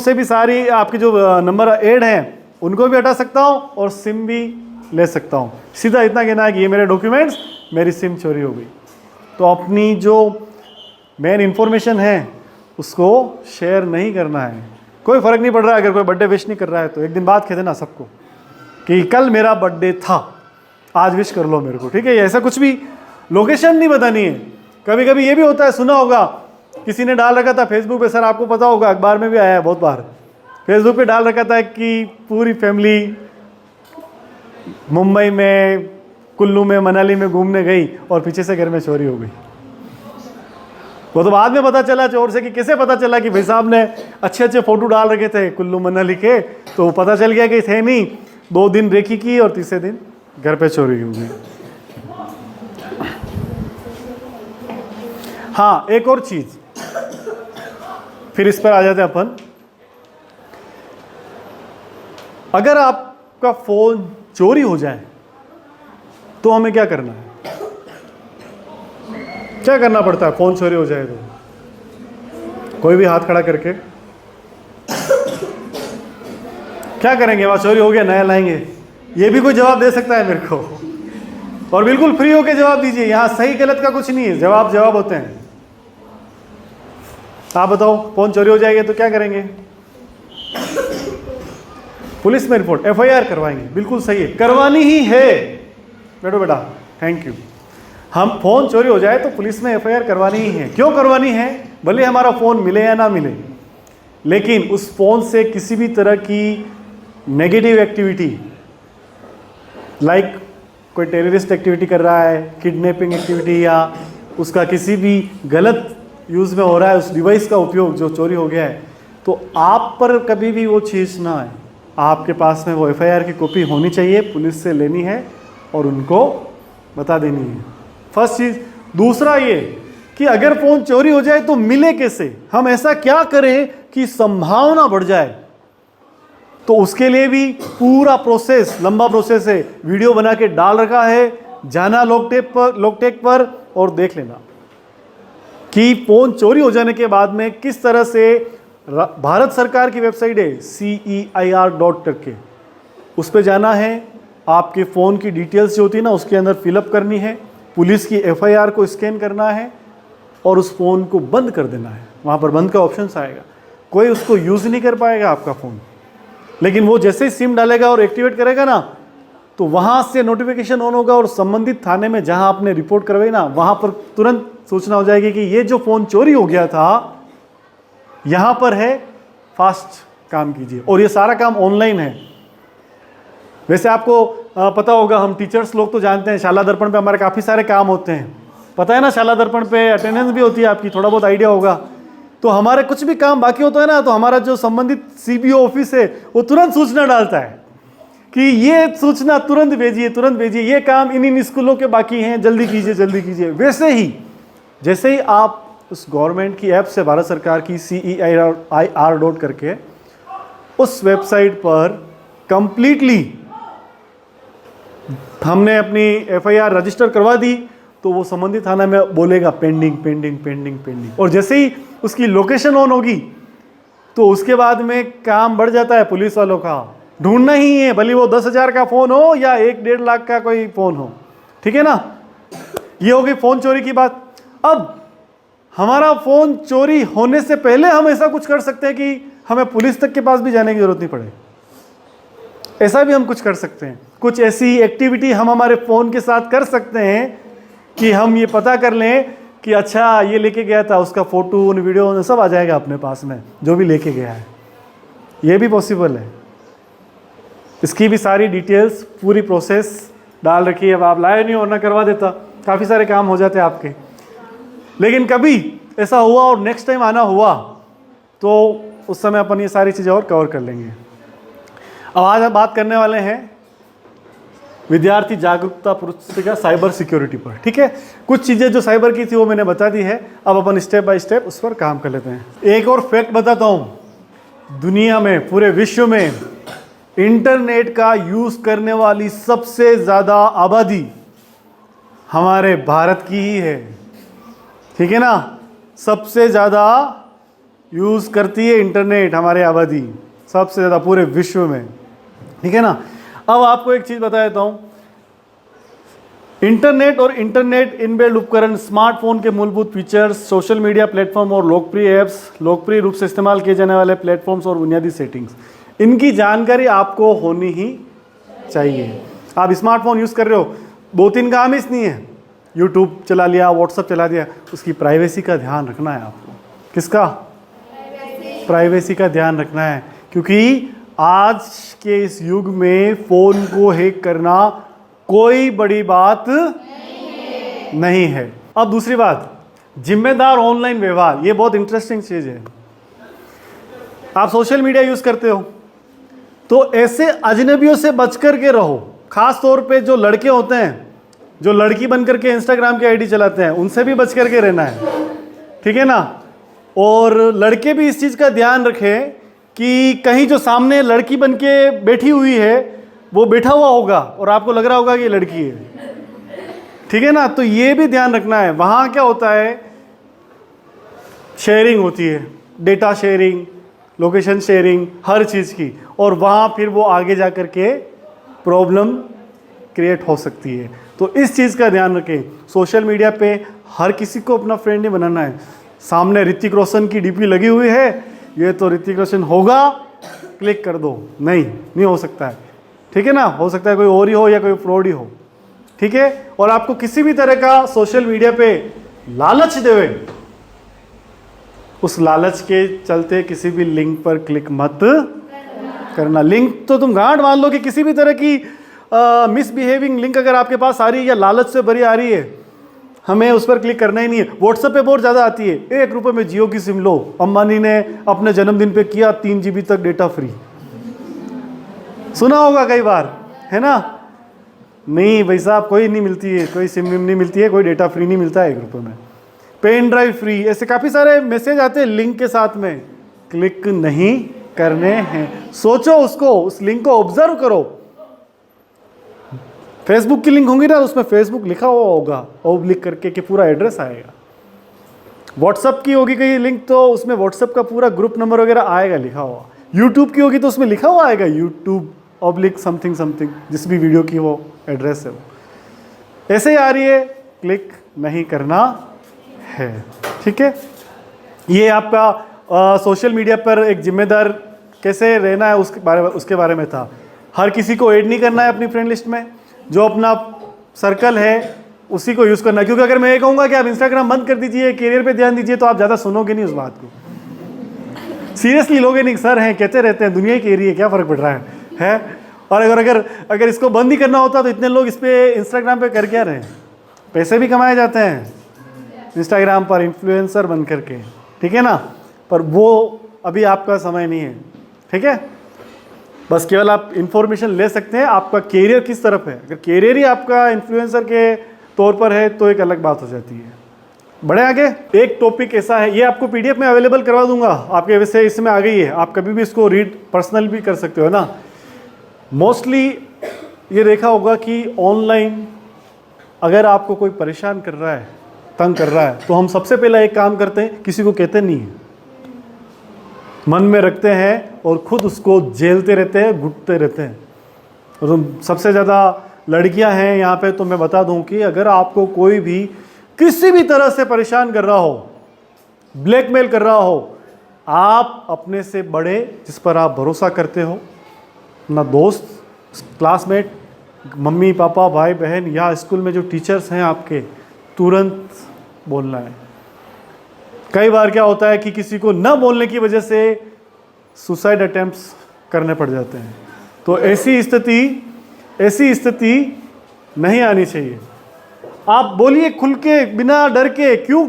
से भी सारी आपके जो नंबर ऐड हैं उनको भी हटा सकता हूँ और सिम भी ले सकता हूँ। सीधा इतना कहना है कि ये मेरे डॉक्यूमेंट्स, मेरी सिम चोरी हो गई। तो अपनी जो मेन इंफॉर्मेशन है उसको शेयर नहीं करना है। कोई फ़र्क नहीं पड़ रहा है, अगर कोई बर्थडे विश नहीं कर रहा है तो एक दिन बाद कह देना सबको कि कल मेरा बर्थडे था, आज विश कर लो मेरे को, ठीक है? ऐसा कुछ भी लोकेशन नहीं बतानी है। कभी कभी ये भी होता है, सुना होगा किसी ने डाल रखा था फेसबुक पे, सर आपको पता होगा, अखबार में भी आया है बहुत बार, फेसबुक पे डाल रखा था कि पूरी फैमिली मुंबई में, कुल्लू में, मनाली में घूमने गई और पीछे से घर में चोरी हो गई। वो तो बाद में पता चला चोर से कि कैसे पता चला कि भाई साहब ने अच्छे अच्छे फोटो डाल रखे थे कुल्लू मनाली के, तो पता चल गया कि थे नहीं। 2 दिन रेकी की और तीसरे दिन घर पे चोरी हो गई। हाँ, एक और चीज, फिर इस पर आ जाते हैं अपन। अगर आपका फोन चोरी हो जाए तो हमें क्या करना है? क्या करना पड़ता है फोन चोरी हो जाए तो? कोई भी हाथ खड़ा करके, क्या करेंगे? वहां चोरी हो गया, नया लाएंगे? ये भी कोई जवाब दे सकता है मेरे को? और बिल्कुल फ्री होके जवाब दीजिए, यहां सही गलत का कुछ नहीं है, जवाब होते हैं। आप बताओ, फोन चोरी हो जाएगा तो क्या करेंगे? पुलिस में रिपोर्ट, एफआईआर करवाएंगे। बिल्कुल सही है, करवानी ही है। बैठो बेटा, थैंक यू। हम फोन चोरी हो जाए तो पुलिस में एफआईआर करवानी ही है। क्यों करवानी है? भले हमारा फोन मिले या ना मिले, लेकिन उस फोन से किसी भी तरह की नेगेटिव एक्टिविटी, लाइक कोई टेररिस्ट एक्टिविटी कर रहा है, किडनैपिंग एक्टिविटी, या उसका किसी भी गलत यूज़ में हो रहा है उस डिवाइस का उपयोग जो चोरी हो गया है, तो आप पर कभी भी वो चीज़ ना आए। आपके पास में वो एफआईआर की कॉपी होनी चाहिए, पुलिस से लेनी है और उनको बता देनी है। फर्स्ट चीज़। दूसरा ये कि अगर फ़ोन चोरी हो जाए तो मिले कैसे? हम ऐसा क्या करें कि संभावना बढ़ जाए? तो उसके लिए भी पूरा प्रोसेस, लंबा प्रोसेस है, वीडियो बना के डाल रखा है। जाना लोकटेक पर और देख लेना कि फ़ोन चोरी हो जाने के बाद में किस तरह से भारत सरकार की वेबसाइट है CEIR करके, उस पर जाना है। आपके फ़ोन की डिटेल्स जो होती है ना, उसके अंदर फिलअप करनी है, पुलिस की एफआईआर को स्कैन करना है और उस फ़ोन को बंद कर देना है। वहाँ पर बंद का ऑप्शन आएगा, कोई उसको यूज़ नहीं कर पाएगा आपका फ़ोन। लेकिन वो जैसे ही सिम डालेगा और एक्टिवेट करेगा ना, तो वहाँ से नोटिफिकेशन ऑन होगा और संबंधित थाने में जहाँ आपने रिपोर्ट करवाई ना, वहाँ पर तुरंत सूचना हो जाएगी कि ये जो फ़ोन चोरी हो गया था यहाँ पर है, फास्ट काम कीजिए। और ये सारा काम ऑनलाइन है। वैसे आपको पता होगा, हम टीचर्स लोग तो जानते हैं, शाला दर्पण पे हमारे काफ़ी सारे काम होते हैं, पता है ना। शाला दर्पण पे अटेंडेंस भी होती है आपकी, थोड़ा बहुत आइडिया होगा। तो हमारे कुछ भी काम बाकी होता है ना, तो हमारा जो संबंधित CBO ऑफिस है वो तुरंत सूचना डालता है कि ये सूचना तुरंत भेजिए, ये काम इन स्कूलों के बाकी हैं, जल्दी कीजिए। वैसे ही जैसे ही आप उस गवर्नमेंट की ऐप से, भारत सरकार की CEIR करके उस वेबसाइट पर कंप्लीटली हमने अपनी एफआईआर रजिस्टर करवा दी, तो वो संबंधित थाना में बोलेगा पेंडिंग। और जैसे ही उसकी लोकेशन ऑन होगी तो उसके बाद में काम बढ़ जाता है पुलिस वालों का। ढूंढना ही है, भले वो 10,000 का फ़ोन हो या 1-1.5 लाख का कोई फ़ोन हो, ठीक है ना। ये हो गई फ़ोन चोरी की बात। अब हमारा फ़ोन चोरी होने से पहले हम ऐसा कुछ कर सकते हैं कि हमें पुलिस तक के पास भी जाने की ज़रूरत नहीं पड़े। ऐसा भी हम कुछ कर सकते हैं। कुछ ऐसी एक्टिविटी हम हमारे फ़ोन के साथ कर सकते हैं कि हम ये पता कर लें कि अच्छा ये लेके गया था, उसका फ़ोटो, वीडियो सब आ जाएगा अपने पास में, जो भी लेके गया है। ये भी पॉसिबल है। इसकी भी सारी डिटेल्स, पूरी प्रोसेस डाल रखी है। अब आप लाए नहीं हो, ना करवा देता, काफ़ी सारे काम हो जाते आपके। लेकिन कभी ऐसा हुआ और नेक्स्ट टाइम आना हुआ तो उस समय अपन ये सारी चीज़ें और कवर कर लेंगे। अब आज हम बात करने वाले हैं विद्यार्थी जागरूकता पुस्तिका साइबर सिक्योरिटी पर, ठीक है। कुछ चीज़ें जो साइबर की थी वो मैंने बता दी है, अब अपन स्टेप बाय स्टेप उस पर काम कर लेते हैं। एक और फैक्ट बताता हूँ, दुनिया में, पूरे विश्व में इंटरनेट का यूज़ करने वाली सबसे ज़्यादा आबादी हमारे भारत की ही है, ठीक है ना। सबसे ज़्यादा यूज़ करती है इंटरनेट हमारे आबादी, सबसे ज़्यादा पूरे विश्व में, ठीक है ना। अब आपको एक चीज़ बता देता हूँ, इंटरनेट और इंटरनेट इनबिल्ट उपकरण, स्मार्टफोन के मूलभूत फीचर्स, सोशल मीडिया प्लेटफॉर्म और लोकप्रिय ऐप्स, लोकप्रिय रूप से इस्तेमाल किए जाने वाले प्लेटफॉर्म्स और बुनियादी सेटिंग्स, इनकी जानकारी आपको होनी ही चाहिए। आप स्मार्टफोन यूज़ कर रहे हो, 2-3 काम इसलिए है, यूट्यूब चला लिया, व्हाट्सअप चला दिया, उसकी प्राइवेसी का ध्यान रखना है आपको। किसका? प्राइवेसी का ध्यान रखना है, क्योंकि आज के इस युग में फोन को हैक करना कोई बड़ी बात नहीं है। अब दूसरी बात, जिम्मेदार ऑनलाइन व्यवहार, ये बहुत इंटरेस्टिंग चीज है। आप सोशल मीडिया यूज करते हो तो ऐसे अजनबियों से बच करके रहो। खास तौर पे जो लड़के होते हैं, जो लड़की बन करके इंस्टाग्राम की आईडी चलाते हैं, उनसे भी बच करके रहना है, ठीक है ना। और लड़के भी इस चीज़ का ध्यान रखें कि कहीं जो सामने लड़की बन के बैठी हुई है वो बैठा हुआ होगा और आपको लग रहा होगा कि ये लड़की है, ठीक है ना। तो ये भी ध्यान रखना है। वहाँ क्या होता है, शेयरिंग होती है, डेटा शेयरिंग, लोकेशन शेयरिंग, हर चीज़ की, और वहाँ फिर वो आगे जा कर के प्रॉब्लम क्रिएट हो सकती है। तो इस चीज़ का ध्यान रखें। सोशल मीडिया पे हर किसी को अपना फ्रेंड नहीं बनाना है। सामने ऋतिक रोशन की डीपी लगी हुई है, ये तो ऋतिक रोशन होगा, क्लिक कर दो, नहीं हो सकता है, ठीक है ना। हो सकता है कोई और ही हो या कोई फ्रॉड ही हो, ठीक है। और आपको किसी भी तरह का सोशल मीडिया पे लालच देवे, उस लालच के चलते किसी भी लिंक पर क्लिक मत करना। लिंक तो तुम गांठ मान लो कि किसी भी तरह की मिसबिहेविंग लिंक अगर आपके पास आ रही है या लालच से भरी आ रही है, हमें उस पर क्लिक करना ही नहीं है। व्हाट्सएप पे बहुत ज़्यादा आती है, 1 रुपये में जियो की सिम लो, अंबानी ने अपने जन्मदिन पे किया 3 GB तक डेटा फ्री, सुना होगा कई बार, है ना। नहीं भाई साहब, कोई नहीं मिलती है, कोई सिम विम नहीं मिलती है, कोई डेटा फ्री नहीं मिलता है 1 रुपये में। पेन ड्राइव फ्री, ऐसे काफ़ी सारे मैसेज आते हैं लिंक के साथ में, क्लिक नहीं करने हैं। सोचो उसको, उस लिंक को ऑब्जर्व करो। फेसबुक की लिंक होंगी ना, उसमें फेसबुक लिखा हुआ होगा ओब्लिक करके कि पूरा एड्रेस आएगा। व्हाट्सअप की होगी कहीं लिंक तो उसमें व्हाट्सअप का पूरा ग्रुप नंबर वगैरह आएगा लिखा हुआ। यूट्यूब की होगी तो उसमें लिखा हुआ आएगा यूट्यूब ओब्लिक समथिंग समथिंग, जिस भी वीडियो की वो एड्रेस है वो ऐसे ही आ रही है, क्लिक नहीं करना है, ठीक है। ये आपका सोशल मीडिया पर एक जिम्मेदार कैसे रहना है उसके बारे में था। हर किसी को ऐड नहीं करना है अपनी फ्रेंड लिस्ट में, जो अपना सर्कल है उसी को यूज़ करना है। क्योंकि अगर मैं ये कहूँगा कि आप इंस्टाग्राम बंद कर दीजिए, करियर पे ध्यान दीजिए, तो आप ज़्यादा सुनोगे नहीं उस बात को, सीरियसली लोगे नहीं। सर हैं, कहते रहते हैं, दुनिया की एरिया, क्या फ़र्क पड़ रहा है। और अगर इसको बंद ही करना होता तो इतने लोग इस पर इंस्टाग्राम पे कर क्या रहे हैं, पैसे भी कमाए जाते हैं इंस्टाग्राम पर इन्फ्लुएंसर बन करके, ठीक है ना। पर वो अभी आपका समय नहीं है, ठीक है। बस केवल आप इंफॉर्मेशन ले सकते हैं, आपका कैरियर किस तरफ है। अगर कैरियर ही आपका इन्फ्लुएंसर के तौर पर है तो एक अलग बात हो जाती है। बढ़े आगे, एक टॉपिक ऐसा है, ये आपको पीडीएफ में अवेलेबल करवा दूंगा आपके, वैसे इसमें आ गई है, आप कभी भी इसको रीड पर्सनल भी कर सकते हो ना। मोस्टली ये देखा होगा कि ऑनलाइन अगर आपको कोई परेशान कर रहा है, तंग कर रहा है, तो हम सबसे पहला एक काम करते हैं, किसी को कहते नहीं है, मन में रखते हैं और खुद उसको झेलते रहते हैं, घुटते रहते हैं। और सबसे ज़्यादा लड़कियां हैं यहाँ पे, तो मैं बता दूं कि अगर आपको कोई भी किसी भी तरह से परेशान कर रहा हो, ब्लैकमेल कर रहा हो, आप अपने से बड़े जिस पर आप भरोसा करते हो, ना दोस्त, क्लासमेट, मम्मी पापा, भाई बहन या स्कूल में जो टीचर्स हैं आपके, तुरंत बोलना है। कई बार क्या होता है कि किसी को न बोलने की वजह से सुसाइड अटेम्प्ट्स करने पड़ जाते हैं। तो ऐसी स्थिति नहीं आनी चाहिए। आप बोलिए खुल के, बिना डर के। क्यों?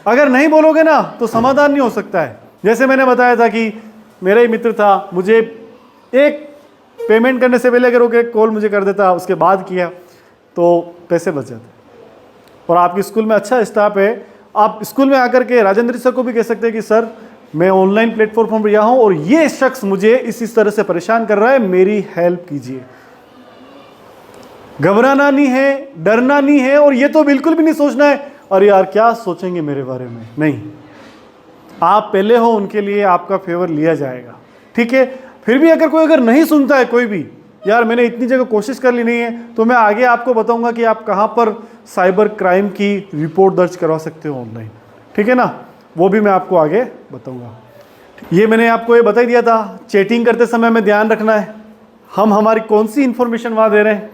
अगर नहीं बोलोगे ना तो समाधान नहीं हो सकता है। जैसे मैंने बताया था कि मेरा ही मित्र था, मुझे एक पेमेंट करने से पहले अगर वो कॉल मुझे कर देता, उसके बाद किया, तो पैसे बच जाते। और आपकी स्कूल में अच्छा स्टाफ है, आप स्कूल में आकर के राजेंद्र सर को भी कह सकते हैं कि सर मैं ऑनलाइन प्लेटफॉर्म पर यहाँ हूँ और ये शख्स मुझे इस तरह से परेशान कर रहा है, मेरी हेल्प कीजिए। घबराना नहीं है, डरना नहीं है, और ये तो बिल्कुल भी नहीं सोचना है अरे यार क्या सोचेंगे मेरे बारे में। नहीं, आप पहले हो, उनके लिए आपका फेवर लिया जाएगा, ठीक है। फिर भी अगर नहीं सुनता है कोई भी, यार मैंने इतनी जगह कोशिश कर ली नहीं है, तो मैं आगे आपको बताऊंगा कि आप कहाँ पर साइबर क्राइम की रिपोर्ट दर्ज करवा सकते हो ऑनलाइन, ठीक है ना। वो भी मैं आपको आगे बताऊंगा। ये मैंने आपको ये बता ही दिया था, चैटिंग करते समय में ध्यान रखना है, हम हमारी कौन सी इन्फॉर्मेशन वहाँ दे रहे हैं,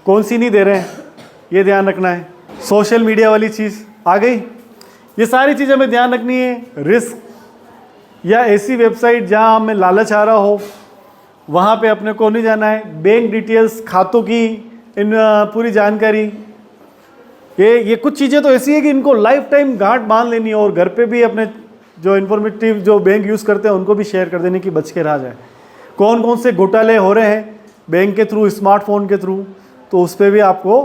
कौन सी नहीं दे रहे हैं, ये ध्यान रखना है। सोशल मीडिया वाली चीज़ आ गई। ये सारी चीज़ें हमें ध्यान रखनी है। रिस्क या ऐसी वेबसाइट जहां हमें लालच आ रहा हो वहां पे अपने को नहीं जाना है। बैंक डिटेल्स, खातों की इन पूरी जानकारी, ये कुछ चीज़ें तो ऐसी है कि इनको लाइफ टाइम गांठ बांध लेनी है, और घर पे भी अपने जो इन्फॉर्मेटिव जो बैंक यूज़ करते हैं उनको भी शेयर कर देने की बच के रहा जाए। कौन कौन से घोटाले हो रहे हैं बैंक के थ्रू, स्मार्टफोन के थ्रू, तो उस पर भी आपको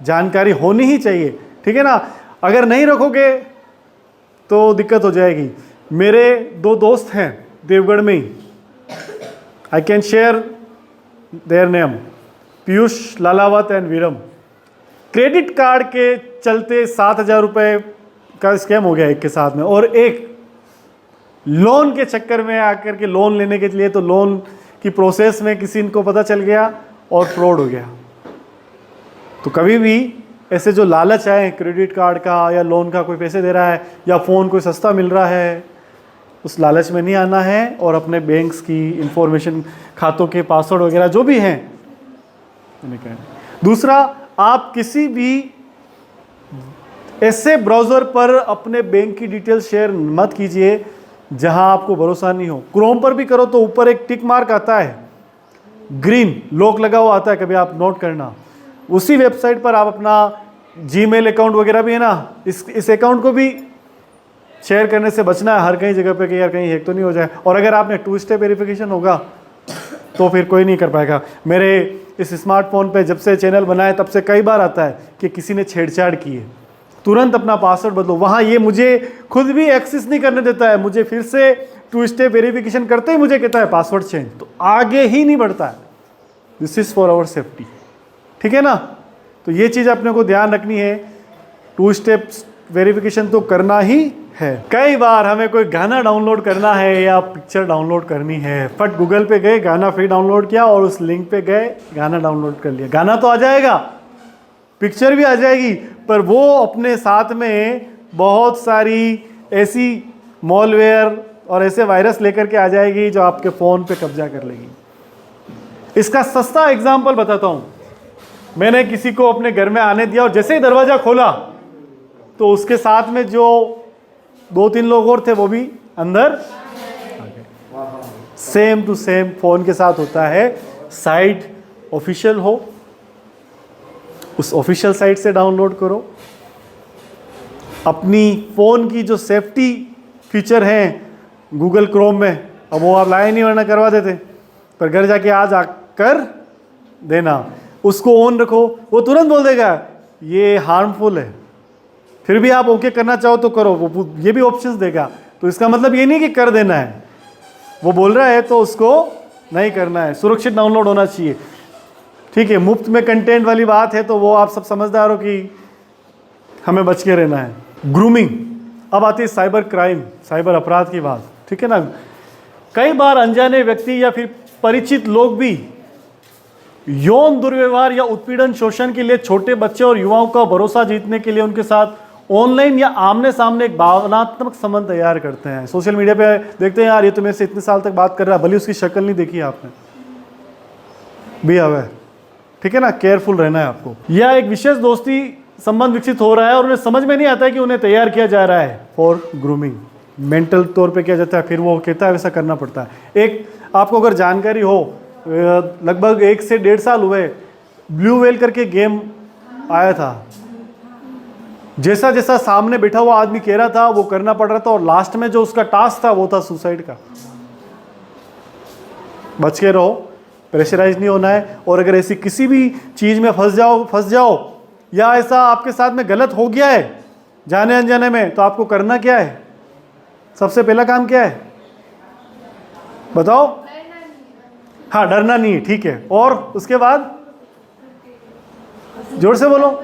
जानकारी होनी ही चाहिए, ठीक है ना। अगर नहीं रखोगे तो दिक्कत हो जाएगी। मेरे 2 दोस्त हैं देवगढ़ में ही, I can share their name, Piyush Lalawat and Veeram. Credit card के चलते 7,000 रुपये का स्कैम हो गया एक के साथ में, और एक लोन के चक्कर में आकर के लोन लेने के लिए, तो लोन की प्रोसेस में किसी को पता चल गया और फ्रॉड हो गया। तो कभी भी ऐसे जो लालच आए क्रेडिट कार्ड का या लोन का, कोई पैसे दे रहा है या फ़ोन कोई सस्ता मिल रहा है, उस लालच में नहीं आना है, और अपने बैंक्स की इंफॉर्मेशन, खातों के पासवर्ड वगैरह जो भी हैं। दूसरा, आप किसी भी ऐसे ब्राउज़र पर अपने बैंक की डिटेल शेयर मत कीजिए जहां आपको भरोसा नहीं हो। क्रोम पर भी करो तो ऊपर एक टिक मार्क आता है, ग्रीन लॉक लगा हुआ आता है, कभी आप नोट करना। उसी वेबसाइट पर आप अपना जीमेल अकाउंट वगैरह भी है ना, इस अकाउंट को भी शेयर करने से बचना है हर कहीं जगह पे, कि यार कहीं हैक तो नहीं हो जाए। और अगर आपने 2 स्टेप वेरिफिकेशन होगा तो फिर कोई नहीं कर पाएगा। मेरे इस स्मार्टफोन पे जब से चैनल बना है तब से कई बार आता है कि किसी ने छेड़छाड़ की है, तुरंत अपना पासवर्ड बदलो। वहाँ ये मुझे खुद भी एक्सेस नहीं करने देता है, मुझे फिर से 2 स्टेप वेरिफिकेशन करते ही मुझे कहता है पासवर्ड चेंज, तो आगे ही नहीं बढ़ता है। This is for our safety, ठीक है ना। तो ये चीज़ अपने को ध्यान रखनी है, 2 स्टेप वेरिफिकेशन तो करना ही है। कई बार हमें कोई गाना डाउनलोड करना है या पिक्चर डाउनलोड करनी है, फट गूगल पे गए, गाना फ्री डाउनलोड किया और उस लिंक पे गए, गाना डाउनलोड कर लिया। गाना तो आ जाएगा, पिक्चर भी आ जाएगी, पर वो अपने साथ में बहुत सारी ऐसी मॉलवेयर और ऐसे वायरस लेकर के आ जाएगी जो आपके फ़ोन पे कब्जा कर लेगी। इसका सस्ता एग्जाम्पल बताता हूँ। मैंने किसी को अपने घर में आने दिया और जैसे ही दरवाज़ा खोला तो उसके साथ में जो 2-3 लोग और थे वो भी अंदर आ गए। सेम टू सेम फ़ोन के साथ होता है। साइट ऑफिशियल हो, उस ऑफिशियल साइट से डाउनलोड करो। अपनी फ़ोन की जो सेफ्टी फीचर हैं गूगल क्रोम में, अब वो आप लाए नहीं वरना करवा देते, पर घर जाके आज आकर देना, उसको ऑन रखो, वो तुरंत बोल देगा ये हार्मफुल है। फिर भी आप ओके करना चाहो तो करो, वो ये भी ऑप्शंस देगा। तो इसका मतलब ये नहीं कि कर देना है, वो बोल रहा है तो उसको नहीं करना है। सुरक्षित डाउनलोड होना चाहिए, ठीक है। मुफ्त में कंटेंट वाली बात है तो वो आप सब समझदार हो कि हमें बच के रहना है। ग्रूमिंग, अब आती है साइबर क्राइम, साइबर अपराध की बात, ठीक है ना। कई बार अनजाने व्यक्ति या फिर परिचित लोग भी यौन दुर्व्यवहार या उत्पीड़न, शोषण के लिए छोटे बच्चे और युवाओं का भरोसा जीतने के लिए उनके साथ ऑनलाइन या आमने सामने एक भावनात्मक संबंध तैयार करते हैं। सोशल मीडिया पे देखते हैं यार ये तो मेरे से इतने साल तक बात कर रहा है, भले उसकी शक्ल नहीं देखी आपने, बी अवेयर, ठीक है ना, केयरफुल रहना है आपको। या एक विशेष दोस्ती संबंध विकसित हो रहा है और उन्हें समझ में नहीं आता है कि उन्हें तैयार किया जा रहा है फॉर ग्रूमिंग, मेंटल तौर पे किया जाता है, फिर वो कहता है वैसा करना पड़ता है। एक आपको अगर जानकारी हो, लगभग 1 से 1.5 साल हुए, ब्लू व्हेल करके गेम आया था। जैसा जैसा सामने बैठा हुआ आदमी कह रहा था वो करना पड़ रहा था, और लास्ट में जो उसका टास्क था वो था सुसाइड का। बच के रहो, प्रेशराइज नहीं होना है। और अगर ऐसी किसी भी चीज़ में फंस जाओ या ऐसा आपके साथ में गलत हो गया है जाने अनजाने में, तो आपको करना क्या है? सबसे पहला काम क्या है बताओ? हाँ, डरना नहीं है, ठीक है। और उसके बाद जोर से बोलो,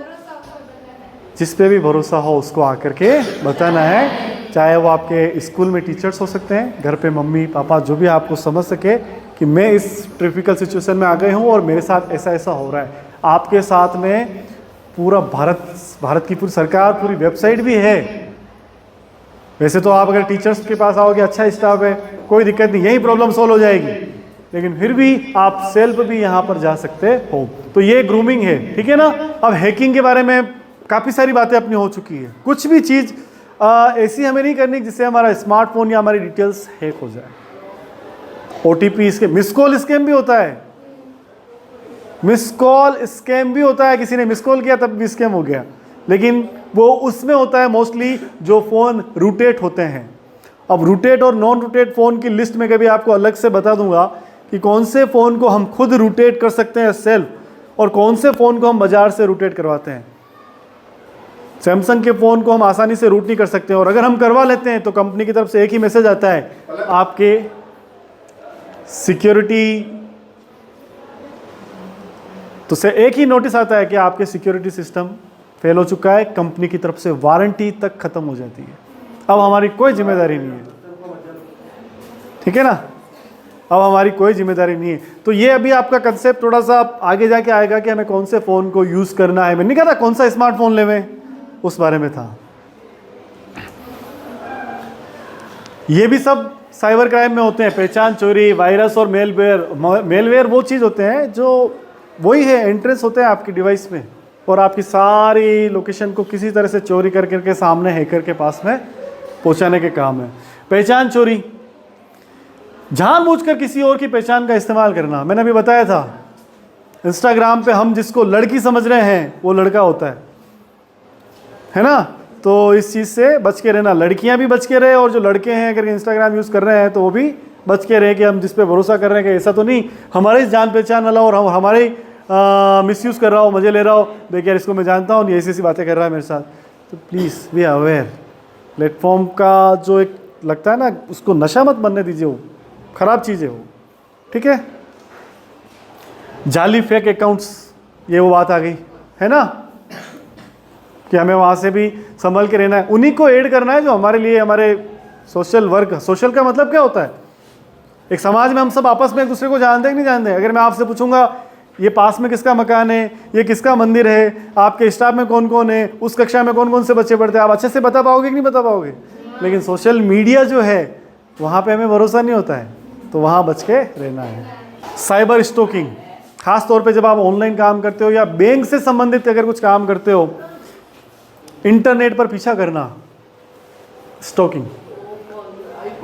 जिस पे भी भरोसा हो उसको आकर के बताना है। चाहे वो आपके स्कूल में टीचर्स हो सकते हैं, घर पे मम्मी पापा, जो भी आपको समझ सके कि मैं इस ट्रिपिकल सिचुएशन में आ गए हूँ और मेरे साथ ऐसा ऐसा हो रहा है। आपके साथ में पूरा भारत की पूरी सरकार, पूरी वेबसाइट भी है। वैसे तो आप अगर टीचर्स के पास आओगे, अच्छा स्टाफ है, कोई दिक्कत नहीं, यही प्रॉब्लम सॉल्व हो जाएगी, लेकिन फिर भी आप सेल्फ भी यहाँ पर जा सकते हो। तो ये ग्रूमिंग है, ठीक है ना। अब हैकिंग के बारे में काफ़ी सारी बातें अपनी हो चुकी है। कुछ भी चीज़ ऐसी हमें नहीं करनी जिससे हमारा स्मार्टफोन या हमारी डिटेल्स हैक हो जाए। OTP इसके, मिस कॉल स्कैम भी होता है, मिस कॉल स्कैम भी होता है, किसी ने मिस कॉल किया तब भी स्कैम हो गया, लेकिन वो उसमें होता है मोस्टली जो फ़ोन रूटेट होते हैं। अब रूटेट और नॉन रूटेट फ़ोन की लिस्ट में कभी आपको अलग से बता दूंगा कि कौन से फ़ोन को हम खुद रूटेट कर सकते हैं सेल्फ, और कौन से फ़ोन को हम बाज़ार से रूटेट करवाते हैं। सैमसंग के फ़ोन को हम आसानी से रूट नहीं कर सकते, और अगर हम करवा लेते हैं तो कंपनी की तरफ से एक ही मैसेज आता है, आपके सिक्योरिटी, तो से एक ही नोटिस आता है कि आपके सिक्योरिटी सिस्टम फेल हो चुका है, कंपनी की तरफ से वारंटी तक खत्म हो जाती है। अब हमारी कोई जिम्मेदारी नहीं है, ठीक है ना, अब हमारी कोई जिम्मेदारी नहीं है। तो ये अभी आपका कंसेप्ट थोड़ा सा आगे जाके आएगा कि हमें कौन से फ़ोन को यूज़ करना है। मैंने नहीं कहा था कौन सा स्मार्टफोन लेवें, उस बारे में था। ये भी सब साइबर क्राइम में होते हैं, पहचान चोरी, वायरस और मेलवेयर। मेलवेयर वो चीज़ होते हैं जो वही है, एंट्रेंस होते हैं आपकी डिवाइस में, और आपकी सारी लोकेशन को किसी तरह से चोरी कर करके सामने हैकर के पास में पहुंचाने के काम है। पहचान चोरी, जानबूझकर किसी और की पहचान का इस्तेमाल करना। मैंने अभी बताया था, इंस्टाग्राम पे हम जिसको लड़की समझ रहे हैं वो लड़का होता है ना। तो इस चीज़ से बच के रहना, लड़कियां भी बच के रहे, और जो लड़के हैं अगर इंस्टाग्राम यूज़ कर रहे हैं तो वो भी बच के रहे कि हम जिस पे भरोसा कर रहे हैं कि ऐसा तो नहीं हमारे जान पहचान वाला और हम हमारे मिसयूज़ कर रहा हो, मज़े ले रहा हो, देखिए इसको मैं जानता हूँ, ये ऐसी ऐसी बातें कर रहा है मेरे साथ। तो प्लीज़ बी अवेयर। प्लेटफॉर्म का जो एक लगता है ना, उसको नशा मत बनने दीजिए, वो ख़राब चीज़ है वो, ठीक है। जाली फेक अकाउंट्स, ये वो बात आ गई है ना, कि हमें वहाँ से भी संभल के रहना है। उन्हीं को ऐड करना है जो हमारे लिए, हमारे सोशल वर्क। सोशल का मतलब क्या होता है, एक समाज में हम सब आपस में एक दूसरे को जानते हैं कि नहीं जानते। अगर मैं आपसे पूछूंगा ये पास में किसका मकान है, ये किसका मंदिर है, आपके स्टाफ में कौन कौन है, उस कक्षा में कौन कौन से बच्चे पढ़ते हैं, आप अच्छे से बता पाओगे कि नहीं बता पाओगे। लेकिन सोशल मीडिया जो है वहाँ पे हमें भरोसा नहीं होता है, तो वहाँ बच के रहना है। साइबर स्टॉकिंग, खास तौर पे जब आप ऑनलाइन काम करते हो या बैंक से संबंधित अगर कुछ काम करते हो, इंटरनेट पर पीछा करना, स्टॉकिंग,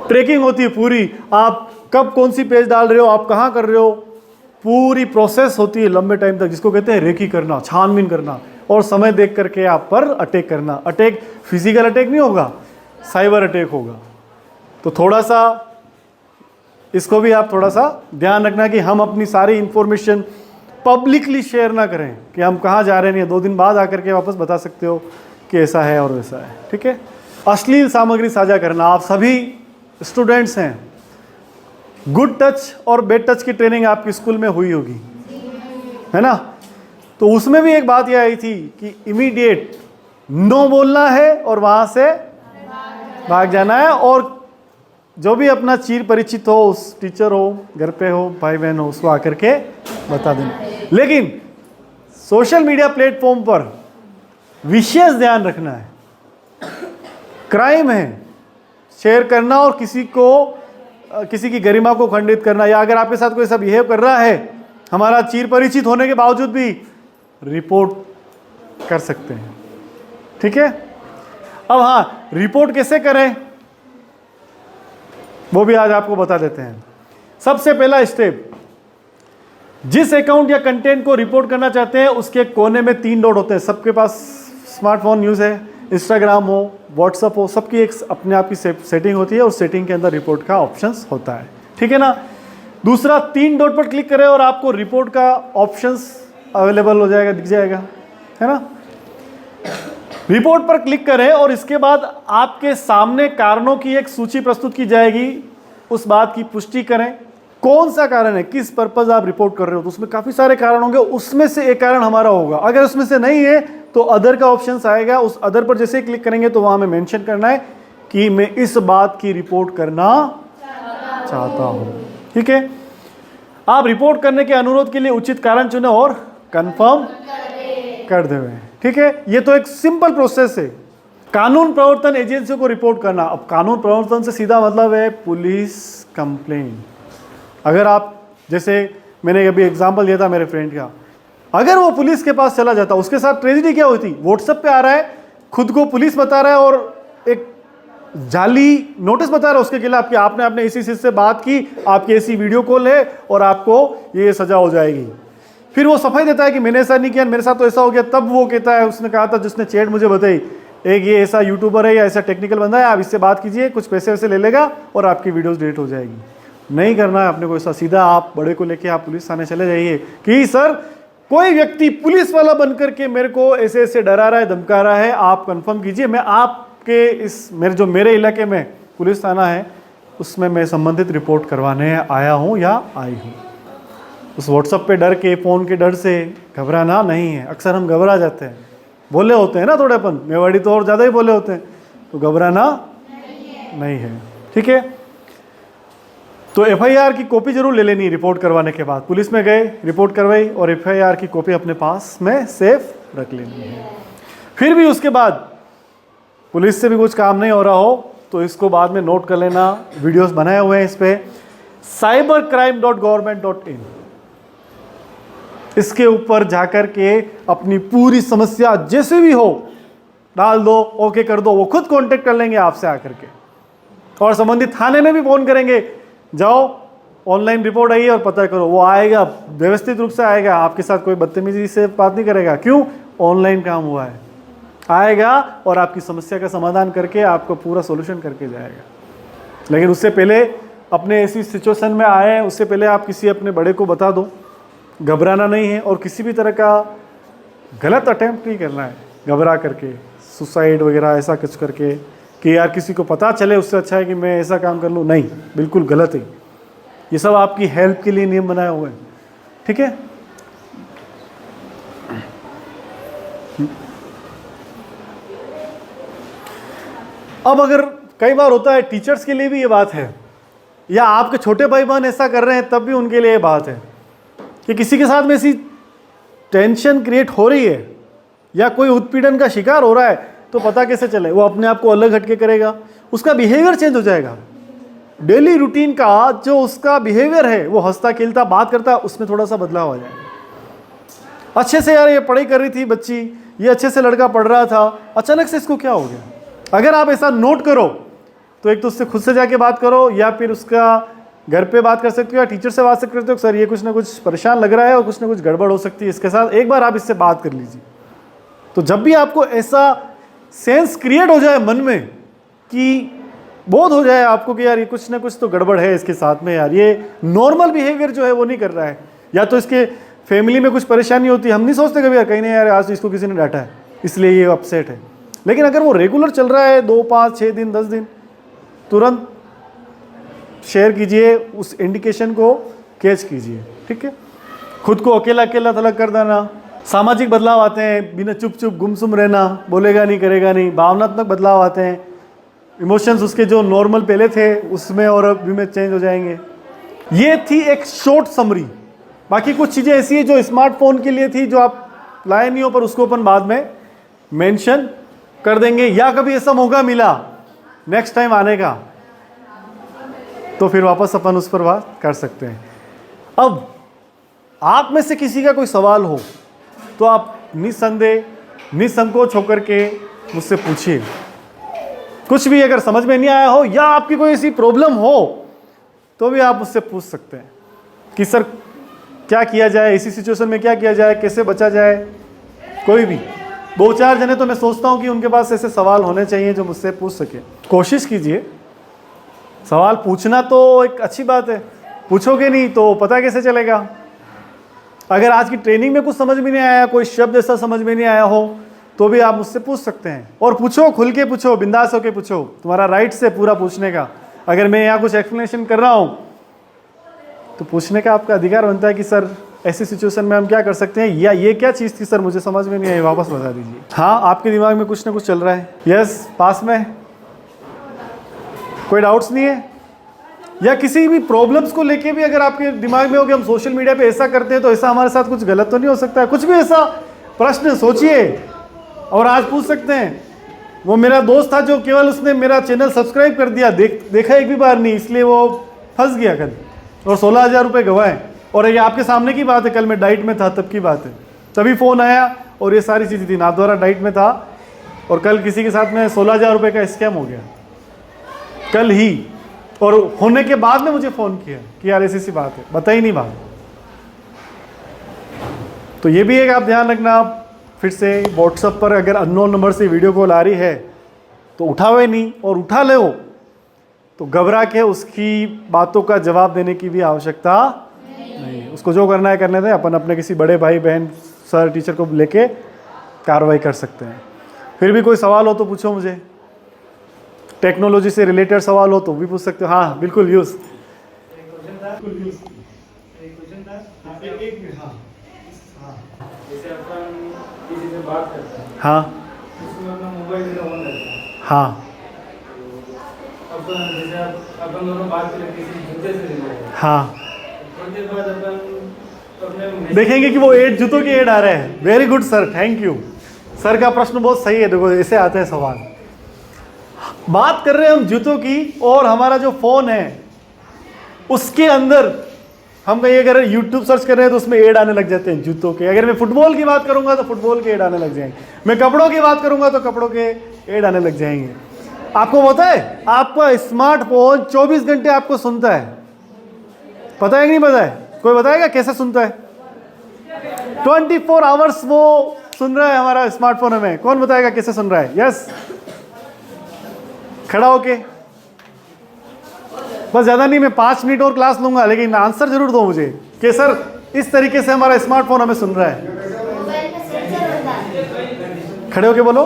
ट्रैकिंग होती है पूरी, आप कब कौन सी पेज डाल रहे हो, आप कहाँ कर रहे हो, पूरी प्रोसेस होती है लंबे टाइम तक, जिसको कहते हैं रेकी करना, छानबीन करना, और समय देख करके आप पर अटैक करना। अटैक फिजिकल अटैक नहीं होगा, साइबर अटैक होगा। तो थोड़ा सा इसको भी आप थोड़ा सा ध्यान रखना कि हम अपनी सारी इंफॉर्मेशन पब्लिकली शेयर ना करें कि हम कहाँ जा रहे हैं, 2 दिन बाद आकर के वापस बता सकते हो कि ऐसा है और वैसा है, ठीक है। अश्लील सामग्री साझा करना, आप सभी स्टूडेंट्स हैं, गुड टच और बैड टच की ट्रेनिंग आपकी स्कूल में हुई होगी, है ना। तो उसमें भी एक बात यह आई थी कि इमीडिएट नो बोलना है और वहाँ से भाग जाना है, और जो भी अपना चीर परिचित हो, उस टीचर हो, घर पे हो, भाई बहन हो, उसको आकर के बता देना। लेकिन सोशल मीडिया प्लेटफॉर्म पर विशेष ध्यान रखना है, क्राइम है शेयर करना और किसी की गरिमा को खंडित करना, या अगर आपके साथ कोई ऐसा बिहेव कर रहा है, हमारा चीर परिचित होने के बावजूद भी रिपोर्ट कर सकते हैं, ठीक है। अब हाँ, रिपोर्ट कैसे करें वो भी आज आपको बता देते हैं। सबसे पहला स्टेप, जिस अकाउंट या कंटेंट को रिपोर्ट करना चाहते हैं उसके कोने में 3 डॉट होते हैं। सबके पास स्मार्टफोन यूज है, इंस्टाग्राम हो, व्हाट्सअप हो, सबकी एक अपने आप की सेटिंग होती है, और सेटिंग के अंदर रिपोर्ट का ऑप्शंस होता है, ठीक है ना। दूसरा, 3 डॉट पर क्लिक करें और आपको रिपोर्ट का ऑप्शंस अवेलेबल हो जाएगा, दिख जाएगा, है ना। रिपोर्ट पर क्लिक करें और इसके बाद आपके सामने कारणों की एक सूची प्रस्तुत की जाएगी। उस बात की पुष्टि करें कौन सा कारण है, किस पर्पज आप रिपोर्ट कर रहे हो। तो उसमें काफ़ी सारे कारण होंगे, उसमें से एक कारण हमारा होगा। अगर उसमें से नहीं है तो अदर का ऑप्शन आएगा, उस अदर पर जैसे क्लिक करेंगे तो वहाँ हमें मेंशन करना है कि मैं इस बात की रिपोर्ट करना चाहता हूँ, ठीक है। आप रिपोर्ट करने के अनुरोध के लिए उचित कारण चुने और कंफर्म कर दें, ठीक है। ये तो एक सिंपल प्रोसेस है। कानून प्रवर्तन एजेंसियों को रिपोर्ट करना। अब कानून प्रवर्तन से सीधा मतलब है पुलिस कंप्लेंट। अगर आप, जैसे मैंने अभी एग्जांपल दिया था मेरे फ्रेंड का, अगर वो पुलिस के पास चला जाता, उसके साथ ट्रेजेडी क्या होती, व्हाट्सएप पे आ रहा है, खुद को पुलिस बता रहा है और एक जाली नोटिस बता रहा है उसके खिलाफ कि आपने इसी से बात की, आपकी ऐसी वीडियो कॉल है और आपको ये सजा हो जाएगी। फिर वो सफाई देता है कि मैंने ऐसा नहीं किया, मेरे साथ तो ऐसा हो गया। तब वो कहता है, उसने कहा था जिसने चैट मुझे बताई, एक ये ऐसा यूट्यूबर है या ऐसा टेक्निकल बंदा है, आप इससे बात कीजिए, कुछ पैसे वैसे ले लेगा और आपकी वीडियोस डिलीट हो जाएगी। नहीं करना है अपने को ऐसा, सीधा आप बड़े को लेके आप पुलिस थाने चले जाइए कि सर कोई व्यक्ति पुलिस वाला बनकर के मेरे को ऐसे ऐसे डरा रहा है, धमका रहा है, आप कंफर्म कीजिए, मैं आपके इस मेरे इलाके में पुलिस थाना है उसमें मैं संबंधित रिपोर्ट करवाने आया हूँ या आई हूँ। उस व्हाट्सएप पे डर के, फ़ोन के डर से घबराना नहीं है। अक्सर हम घबरा जाते हैं, बोले होते हैं ना थोड़ेपन, मेवाड़ी तो और ज़्यादा ही बोले होते हैं, तो घबराना नहीं है। ठीक है, तो एफआईआर की कॉपी जरूर ले लेनी रिपोर्ट करवाने के बाद। पुलिस में गए, रिपोर्ट करवाई और एफआईआर की कॉपी अपने पास में सेफ रख लेनी है। फिर भी उसके बाद पुलिस से भी कुछ काम नहीं हो रहा हो तो इसको बाद में नोट कर लेना, वीडियोस बनाए हुए हैं इस पे cybercrime.government.in, इसके ऊपर जाकर के अपनी पूरी समस्या जैसे भी हो डाल दो, ओके कर दो, वो खुद कांटेक्ट कर लेंगे आपसे आकर के और संबंधित थाने में भी फोन करेंगे, जाओ ऑनलाइन रिपोर्ट आई है और पता करो। वो आएगा, व्यवस्थित रूप से आएगा, आपके साथ कोई बदतमीजी से बात नहीं करेगा। क्यों? ऑनलाइन काम हुआ है। आएगा और आपकी समस्या का समाधान करके आपको पूरा सॉल्यूशन करके जाएगा। लेकिन उससे पहले अपने ऐसी सिचुएशन में आए, उससे पहले आप किसी अपने बड़े को बता दो, घबराना नहीं है और किसी भी तरह का गलत अटेम्प्ट नहीं करना है घबरा करके, सुसाइड वगैरह ऐसा कुछ करके कि यार किसी को पता चले उससे अच्छा है कि मैं ऐसा काम कर लूँ। नहीं, बिल्कुल गलत है। ये सब आपकी हेल्प के लिए नियम बनाए हुए हैं। ठीक है, अब अगर कई बार होता है टीचर्स के लिए भी ये बात है, या आपके छोटे भाई बहन ऐसा कर रहे हैं तब भी उनके लिए ये बात है कि किसी के साथ में ऐसी टेंशन क्रिएट हो रही है या कोई उत्पीड़न का शिकार हो रहा है तो पता कैसे चले? वो अपने आप को अलग हटके करेगा, उसका बिहेवियर चेंज हो जाएगा। डेली रूटीन का जो उसका बिहेवियर है, वो हंसता खेलता बात करता, उसमें थोड़ा सा बदलाव आ जाएगा। अच्छे से यार ये पढ़ाई कर रही थी बच्ची, ये अच्छे से लड़का पढ़ रहा था, अचानक से इसको क्या हो गया? अगर आप ऐसा नोट करो तो एक तो उससे खुद से जाके बात करो या फिर उसका घर पे बात कर सकते हो या टीचर से बात कर सकते हो, सर ये कुछ ना कुछ परेशान लग रहा है और कुछ ना कुछ गड़बड़ हो सकती है इसके साथ, एक बार आप इससे बात कर लीजिए। तो जब भी आपको ऐसा सेंस क्रिएट हो जाए मन में कि बोध हो जाए आपको कि यार ये कुछ ना कुछ तो गड़बड़ है इसके साथ में, यार ये नॉर्मल बिहेवियर जो है वो नहीं कर रहा है, या तो इसके फैमिली में कुछ परेशानी होती है, हम नहीं सोचते कभी यार कहीं नहीं यार आज इसको किसी ने डांटा है इसलिए ये अपसेट है। लेकिन अगर वो रेगुलर चल रहा है 2, 5, 6 दिन 10 दिन, तुरंत शेयर कीजिए, उस इंडिकेशन को कैच कीजिए। ठीक है, खुद को अकेला अकेला थलग कर देना, सामाजिक बदलाव आते हैं, बिना चुप चुप गुमसुम रहना, बोलेगा नहीं करेगा नहीं, भावनात्मक बदलाव आते हैं, इमोशंस उसके जो नॉर्मल पहले थे उसमें और अभी में चेंज हो जाएंगे। ये थी एक शॉर्ट समरी। बाकी कुछ चीज़ें ऐसी है जो स्मार्टफोन के लिए थी जो आप लाए नहीं हो, पर उसको अपन बाद में मेंशन कर देंगे, या कभी ऐसा मौका मिला नेक्स्ट टाइम आने का तो फिर वापस अपन उस पर बात कर सकते हैं। अब आप में से किसी का कोई सवाल हो तो आप निसंदेह निसंकोच होकर के मुझसे पूछिए। कुछ भी अगर समझ में नहीं आया हो या आपकी कोई ऐसी प्रॉब्लम हो तो भी आप मुझसे पूछ सकते हैं कि सर क्या किया जाए, इसी सिचुएशन में क्या किया जाए, कैसे बचा जाए। कोई भी 2-4 जने तो मैं सोचता हूं कि उनके पास ऐसे सवाल होने चाहिए जो मुझसे पूछ सके। कोशिश कीजिए, सवाल पूछना तो एक अच्छी बात है, पूछोगे नहीं तो पता कैसे चलेगा। अगर आज की ट्रेनिंग में कुछ समझ में नहीं आया, कोई शब्द ऐसा समझ में नहीं आया हो तो भी आप मुझसे पूछ सकते हैं। और पूछो, खुल के पूछो, बिंदास होके पूछो, तुम्हारा राइट से पूरा पूछने का। अगर मैं यहाँ कुछ एक्सप्लेनेशन कर रहा हूँ तो पूछने का आपका अधिकार बनता है कि सर ऐसी सिचुएशन में हम क्या कर सकते हैं, या ये क्या चीज़ थी सर मुझे समझ में नहीं आई, वापस बता दीजिए। हाँ, आपके दिमाग में कुछ ना कुछ चल रहा है। यस, पास में कोई डाउट्स नहीं है, या किसी भी प्रॉब्लम्स को लेके भी अगर आपके दिमाग में हो कि हम सोशल मीडिया पे ऐसा करते हैं तो ऐसा हमारे साथ कुछ गलत तो नहीं हो सकता है, कुछ भी ऐसा प्रश्न सोचिए और आज पूछ सकते हैं। वो मेरा दोस्त था जो केवल उसने मेरा चैनल सब्सक्राइब कर दिया, देखा एक भी बार नहीं, इसलिए वो फंस गया कल और 16,000 रुपये गवाए। और ये आपके सामने की बात है, कल मैं डाइट में था तब की बात है, तभी फ़ोन आया और ये सारी चीज़ें थी, नाथ द्वारा डाइट में था और कल किसी के साथ में 16,000 रुपये का स्कैम हो गया, कल ही, और होने के बाद में मुझे फ़ोन किया कि यार ऐसी सी बात है, बता ही नहीं बात। तो ये भी एक आप ध्यान रखना। आप फिर से व्हाट्सएप पर अगर अननोन नंबर से वीडियो कॉल आ रही है तो उठावे नहीं, और उठा ले हो तो घबरा के उसकी बातों का जवाब देने की भी आवश्यकता नहीं। उसको जो करना है करने दें, अपन अपने किसी बड़े भाई बहन सर टीचर को लेके कार्रवाई कर सकते हैं। फिर भी कोई सवाल हो तो पूछो मुझे, टेक्नोलॉजी से रिलेटेड सवाल हो तो भी पूछ सकते हो। हाँ बिल्कुल यूज हाँ हाँ हाँ देखेंगे कि वो एड जूतों की एड आ रहे हैं। Very good sir, thank you sir, का प्रश्न बहुत सही है। देखो ऐसे आते हैं सवाल। बात कर रहे हैं हम जूतों की, और हमारा जो फोन है उसके अंदर हम कहीं अगर यूट्यूब सर्च कर रहे हैं तो उसमें एड आने लग जाते हैं जूतों के। अगर मैं फुटबॉल की बात करूंगा तो फुटबॉल के एड आने लग जाएंगे, मैं कपड़ों की बात करूंगा तो कपड़ों के एड आने लग जाएंगे। आपको पता है आपका स्मार्टफोन 24 घंटे आपको सुनता है, पता है कि नहीं पता है? कोई बताएगा कैसे सुनता है? 24 आवर्स वो सुन रहा है हमारा स्मार्टफोन हमें। कौन बताएगा कैसे सुन रहा है? यस, खड़ा होके। बस ज़्यादा नहीं, मैं 5 मिनट और क्लास लूंगा, लेकिन आंसर जरूर दो मुझे कि सर इस तरीके से हमारा स्मार्टफोन हमें सुन रहा है। खड़े होके बोलो।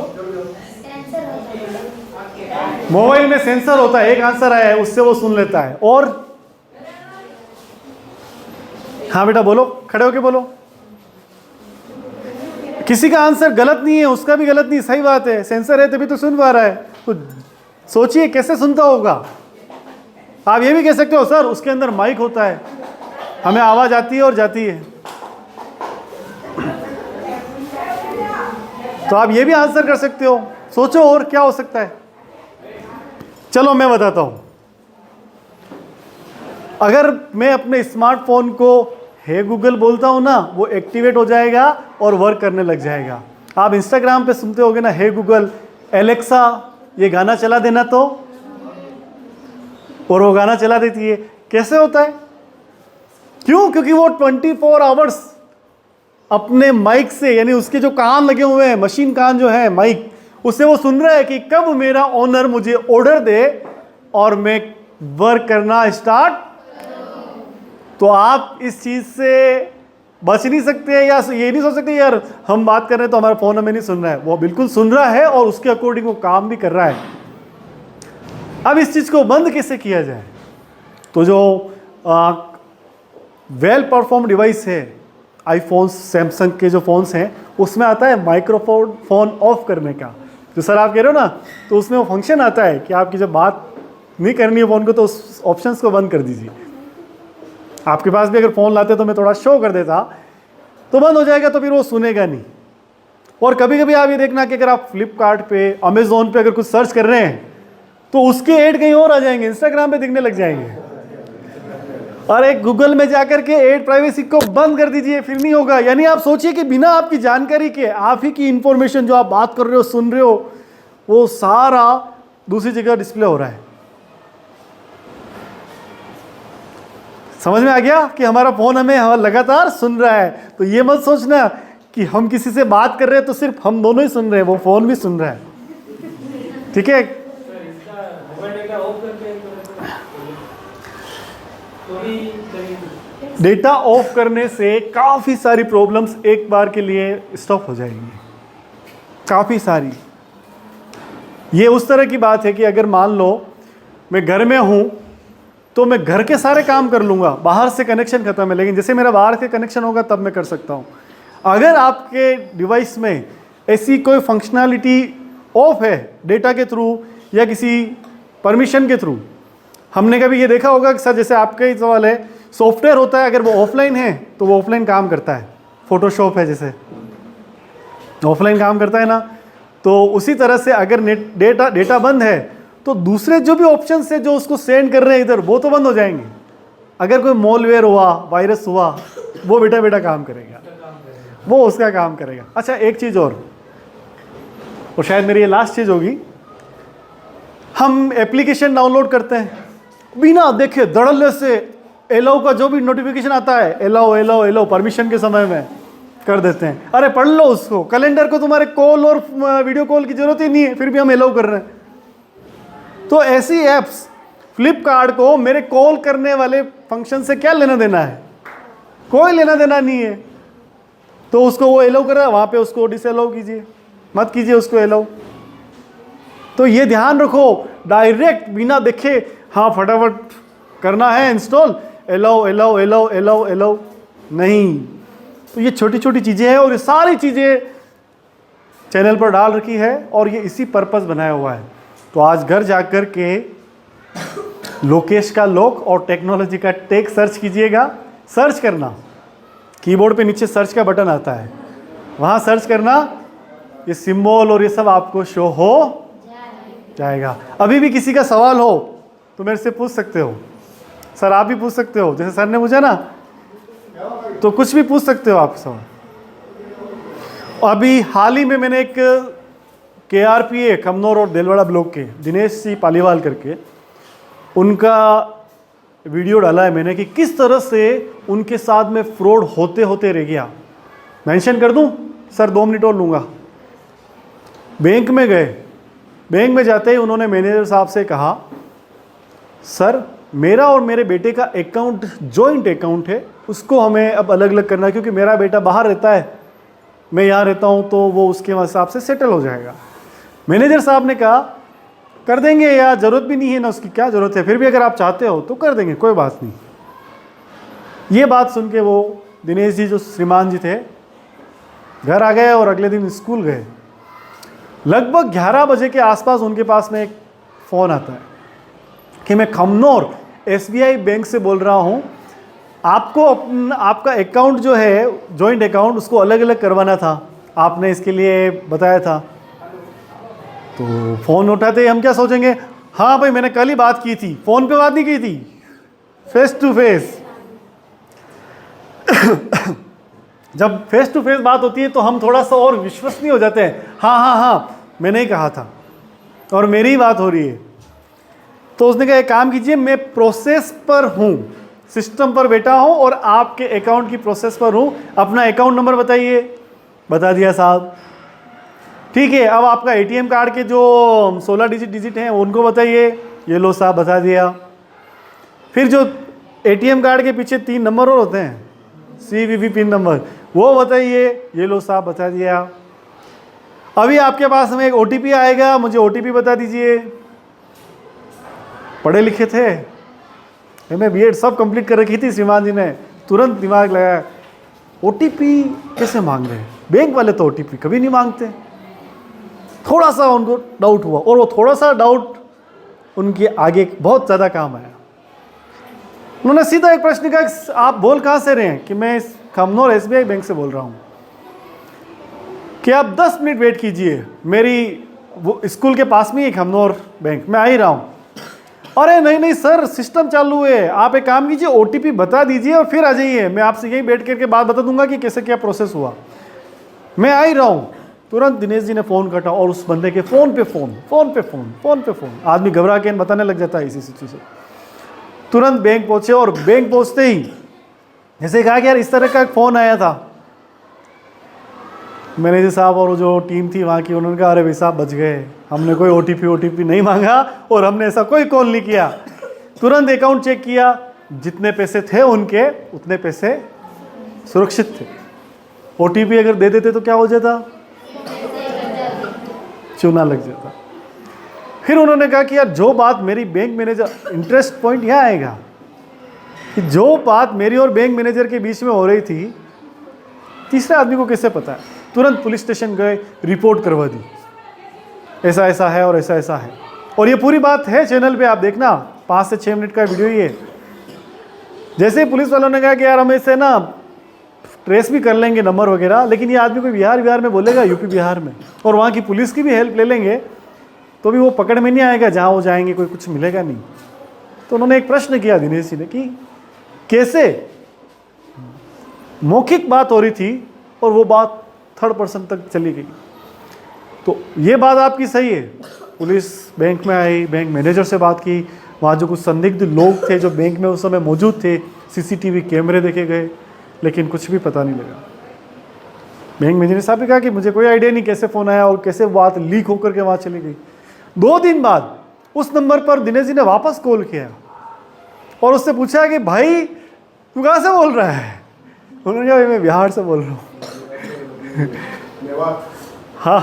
मोबाइल में सेंसर होता है, एक आंसर आया है, उससे वो सुन लेता है। और हाँ बेटा बोलो, खड़े होके बोलो। किसी का आंसर गलत नहीं है, उसका भी गलत नहीं, सही बात है, सेंसर है तभी तो सुन पा रहा है। तो सोचिए कैसे सुनता होगा। आप ये भी कह सकते हो सर उसके अंदर माइक होता है, हमें आवाज आती है और जाती है। तो आप ये भी आंसर कर सकते हो। सोचो और क्या हो सकता है। चलो मैं बताता हूं। अगर मैं अपने स्मार्टफोन को हे गूगल बोलता हूं ना, वो एक्टिवेट हो जाएगा और वर्क करने लग जाएगा। आप इंस्टाग्राम पे सुनते होगे ना, हे गूगल एलेक्सा ये गाना चला देना, तो और वो गाना चला देती है। कैसे होता है? क्यों? क्योंकि वो 24 आवर्स अपने माइक से, यानी उसके जो कान लगे हुए हैं, मशीन कान जो है माइक, उससे वो सुन रहा है कि कब मेरा ओनर मुझे ऑर्डर दे और मैं वर्क करना स्टार्ट। तो आप इस चीज से बच नहीं सकते, या ये नहीं सोच सकते यार हम बात कर रहे हैं तो हमारा फोन हमें नहीं सुन रहा है। वो बिल्कुल सुन रहा है और उसके अकॉर्डिंग वो काम भी कर रहा है। अब इस चीज को बंद कैसे किया जाए? तो जो वेल परफॉर्म डिवाइस है, आईफोन सैमसंग के जो फोन्स हैं, उसमें आता है माइक्रोफोन फोन ऑफ करने का। जो सर आप कह रहे हो ना, तो उसमें वो फंक्शन आता है कि आपकी जब बात नहीं करनी है फोन को तो उस ऑप्शंस को बंद कर दीजिए। आपके पास भी अगर फ़ोन लाते तो मैं थोड़ा शो कर देता तो बंद हो जाएगा, तो फिर वो सुनेगा नहीं। और कभी कभी आप ये देखना कि अगर आप फ्लिपकार्ट पे, अमेजोन पे अगर कुछ सर्च कर रहे हैं तो उसके ऐड कहीं और आ जाएंगे, इंस्टाग्राम पे दिखने लग जाएंगे। और एक गूगल में जाकर के ऐड प्राइवेसी को बंद कर दीजिए, फिर नहीं होगा। यानी आप सोचिए कि बिना आपकी जानकारी के आप ही की इंफॉर्मेशन जो आप बात कर रहे हो, सुन रहे हो, वो सारा दूसरी जगह डिस्प्ले हो रहा है। समझ में आ गया कि हमारा फोन हमें लगातार सुन रहा है। तो ये मत सोचना कि हम किसी से बात कर रहे हैं तो सिर्फ हम दोनों ही सुन रहे हैं, वो फोन भी सुन रहा है। ठीक है? डेटा ऑफ करने से काफी सारी प्रॉब्लम्स एक बार के लिए स्टॉप हो जाएंगी, काफी सारी। ये उस तरह की बात है कि अगर मान लो मैं घर में हूं तो मैं घर के सारे काम कर लूंगा, बाहर से कनेक्शन खत्म है, लेकिन जैसे मेरा बाहर से कनेक्शन होगा तब मैं कर सकता हूं। अगर आपके डिवाइस में ऐसी कोई फंक्शनैलिटी ऑफ है डेटा के थ्रू या किसी परमिशन के थ्रू, हमने कभी ये देखा होगा कि सर जैसे आपका ही सवाल है, सॉफ्टवेयर होता है अगर वो ऑफलाइन है तो वो ऑफलाइन काम करता है। फोटोशॉप है जैसे ऑफलाइन काम करता है ना, तो उसी तरह से अगर नेट डेटा बंद है तो दूसरे जो भी ऑप्शन है जो उसको सेंड कर रहे हैं इधर, वो तो बंद हो जाएंगे। अगर कोई मॉलवेयर हुआ, वायरस हुआ, वो बेटा काम करेगा, वो उसका काम करेगा। अच्छा एक चीज़ और, और शायद मेरी ये लास्ट चीज़ होगी, हम एप्लीकेशन डाउनलोड करते हैं बिना देखे धड़ल्ले से एलाउ का जो भी नोटिफिकेशन आता है एलाउ एलाउ एलाउ परमिशन के समय में कर देते हैं। अरे पढ़ लो उसको, कैलेंडर को तुम्हारे कॉल और वीडियो कॉल की जरूरत ही नहीं है, फिर भी हम एलाउ कर रहे हैं। तो ऐसी ऐप्स, फ्लिपकार्ट को मेरे कॉल करने वाले फंक्शन से क्या लेना देना है? कोई लेना देना नहीं है। तो उसको वो एलाउ कर रहा है, वहाँ पे उसको डिसअलाउ कीजिए, मत कीजिए उसको एलाउ। तो ये ध्यान रखो, डायरेक्ट बिना देखे हाँ फटाफट करना है install, allow allow allow allow allow नहीं। तो ये छोटी छोटी चीज़ें हैं और ये सारी चीज़ें चैनल पर डाल रखी है और ये इसी पर्पस बनाया हुआ है। तो आज घर जाकर के लोकेश का लोक और टेक्नोलॉजी का टेक सर्च कीजिएगा। सर्च करना, कीबोर्ड पे नीचे सर्च का बटन आता है, वहाँ सर्च करना, ये सिंबल और ये सब आपको शो हो जाएगा। अभी भी किसी का सवाल हो तो मेरे से पूछ सकते हो, सर आप भी पूछ सकते हो, जैसे सर ने पूछा ना, तो कुछ भी पूछ सकते हो आप सवाल। अभी हाल ही में मैंने एक KRPA कमनौर और देलवाड़ा ब्लॉक के दिनेश सी पालीवाल करके उनका वीडियो डाला है मैंने कि किस तरह से उनके साथ में फ्रॉड होते होते रह गया। मेंशन कर दूं सर, 2 मिनट और लूँगा। बैंक में गए, बैंक में जाते ही उन्होंने मैनेजर साहब से कहा, सर मेरा और मेरे बेटे का अकाउंट जॉइंट अकाउंट है, उसको हमें अब अलग अलग करना है क्योंकि मेरा बेटा बाहर रहता है, मैं यहाँ रहता हूँ, तो वो उसके हिसाब से सेटल हो जाएगा। मैनेजर साहब ने कहा कर देंगे यार, ज़रूरत भी नहीं है ना, उसकी क्या ज़रूरत है, फिर भी अगर आप चाहते हो तो कर देंगे, कोई बात नहीं। ये बात सुन के वो दिनेश जी जो श्रीमान जी थे घर आ गए और अगले दिन स्कूल गए। लगभग 11 बजे के आसपास उनके पास में एक फ़ोन आता है कि मैं खमनौर SBI बैंक से बोल रहा हूँ, आपको आपका अकाउंट जो है जॉइंट अकाउंट उसको अलग अलग करवाना था, आपने इसके लिए बताया था। तो फ़ोन उठाते ही हम क्या सोचेंगे, हाँ भाई मैंने कल ही बात की थी, फ़ोन पे बात नहीं की थी, फेस टू फेस। जब फेस टू फेस बात होती है तो हम थोड़ा सा और विश्वसनीय हो जाते हैं, हाँ हाँ हाँ मैंने ही कहा था और मेरी ही बात हो रही है। तो उसने कहा एक काम कीजिए, मैं प्रोसेस पर हूँ, सिस्टम पर बैठा हूँ और आपके अकाउंट की प्रोसेस पर हूँ, अपना अकाउंट नंबर बताइए। बता दिया साहब, ठीक है, अब आपका ATM कार्ड के जो 16 डिजिट हैं उनको बताइए। ये लो साहब बता दिया। फिर जो ATM कार्ड के पीछे 3 नंबर और होते हैं, CVV पिन नंबर, वो बताइए। ये लो साहब बता दिया। अभी आपके पास में एक OTP आएगा, मुझे OTP बता दीजिए। पढ़े लिखे थे, MA B.Ed सब कंप्लीट कर रखी थी श्रीमान जी ने, तुरंत दिमाग लगाया OTP कैसे मांग रहे हैं, बैंक वाले तो OTP कभी नहीं मांगते। थोड़ा सा उनको डाउट हुआ और वो थोड़ा सा डाउट उनके आगे बहुत ज़्यादा काम आया। उन्होंने सीधा एक प्रश्न कहा, आप बोल कहाँ से रहे हैं? कि मैं इस खमनौर SBI बैंक से बोल रहा हूँ। कि आप 10 मिनट वेट कीजिए, मेरी वो स्कूल के पास में ही खमनौर बैंक, मैं आ ही रहा हूँ। अरे नहीं नहीं सर, सिस्टम चालू है, आप एक काम कीजिए OTP बता दीजिए और फिर आ जाइए, मैं आपसे यहीं बैठ करके बात बता दूंगा कि कैसे क्या प्रोसेस हुआ, मैं आ ही रहा हूँ। तुरंत दिनेश जी ने फ़ोन काटा और उस बंदे के फ़ोन पे फ़ोन। आदमी घबरा के बताने लग जाता है इसी सिचुएशन। तुरंत बैंक पहुँचे और बैंक पहुँचते ही जैसे कहा कि यार इस तरह का एक फ़ोन आया था, मैनेजर साहब और जो टीम थी वहाँ की, उन्होंने कहा अरे भाई साहब बच गए, हमने कोई OTP नहीं मांगा और हमने ऐसा कोई कॉल नहीं किया। तुरंत अकाउंट चेक किया, जितने पैसे थे उनके उतने पैसे सुरक्षित थे। OTP अगर दे देते तो क्या हो जाता, चूना लग जाता। फिर उन्होंने कहा कि यार जो बात मेरी बैंक मैनेजर, इंटरेस्ट पॉइंट यह आएगा कि जो बात मेरी और बैंक मैनेजर के बीच में हो रही थी, तीसरे आदमी को कैसे पता है? तुरंत पुलिस स्टेशन गए, रिपोर्ट करवा दी, ऐसा ऐसा है और ऐसा ऐसा है। और ये पूरी बात है चैनल पे, आप देखना, 5 से 6 मिनट का वीडियो ही है। जैसे ही पुलिस वालों ने कहा कि यार हम इसे ना ट्रेस भी कर लेंगे नंबर वगैरह, लेकिन ये आदमी कोई बिहार में बोलेगा, यूपी बिहार में, और वहाँ की पुलिस की भी हेल्प ले लेंगे तो भी वो पकड़ में नहीं आएगा, जहाँ वो जाएंगे कोई कुछ मिलेगा नहीं। तो उन्होंने एक प्रश्न किया दिनेश जी ने कि कैसे मौखिक बात हो रही थी और वो बात 3rd पर्सन तक चली गई। तो ये बात आपकी सही है। पुलिस बैंक में आई, बैंक मैनेजर से बात की, वहाँ जो कुछ संदिग्ध लोग थे जो बैंक में उस समय मौजूद थे, सीसीटीवी कैमरे देखे गए, लेकिन कुछ भी पता नहीं लगा। बैंक मैनेजर साहब ने कहा कि मुझे कोई आइडिया नहीं कैसे फ़ोन आया और कैसे बात लीक होकर के वहाँ चली गई। 2 दिन बाद उस नंबर पर दिनेश जी ने वापस कॉल किया और उससे पूछा कि भाई तू कहाँ से बोल रहा है? उन्होंने कहा मैं बिहार से बोल रहा हूँ। हाँ,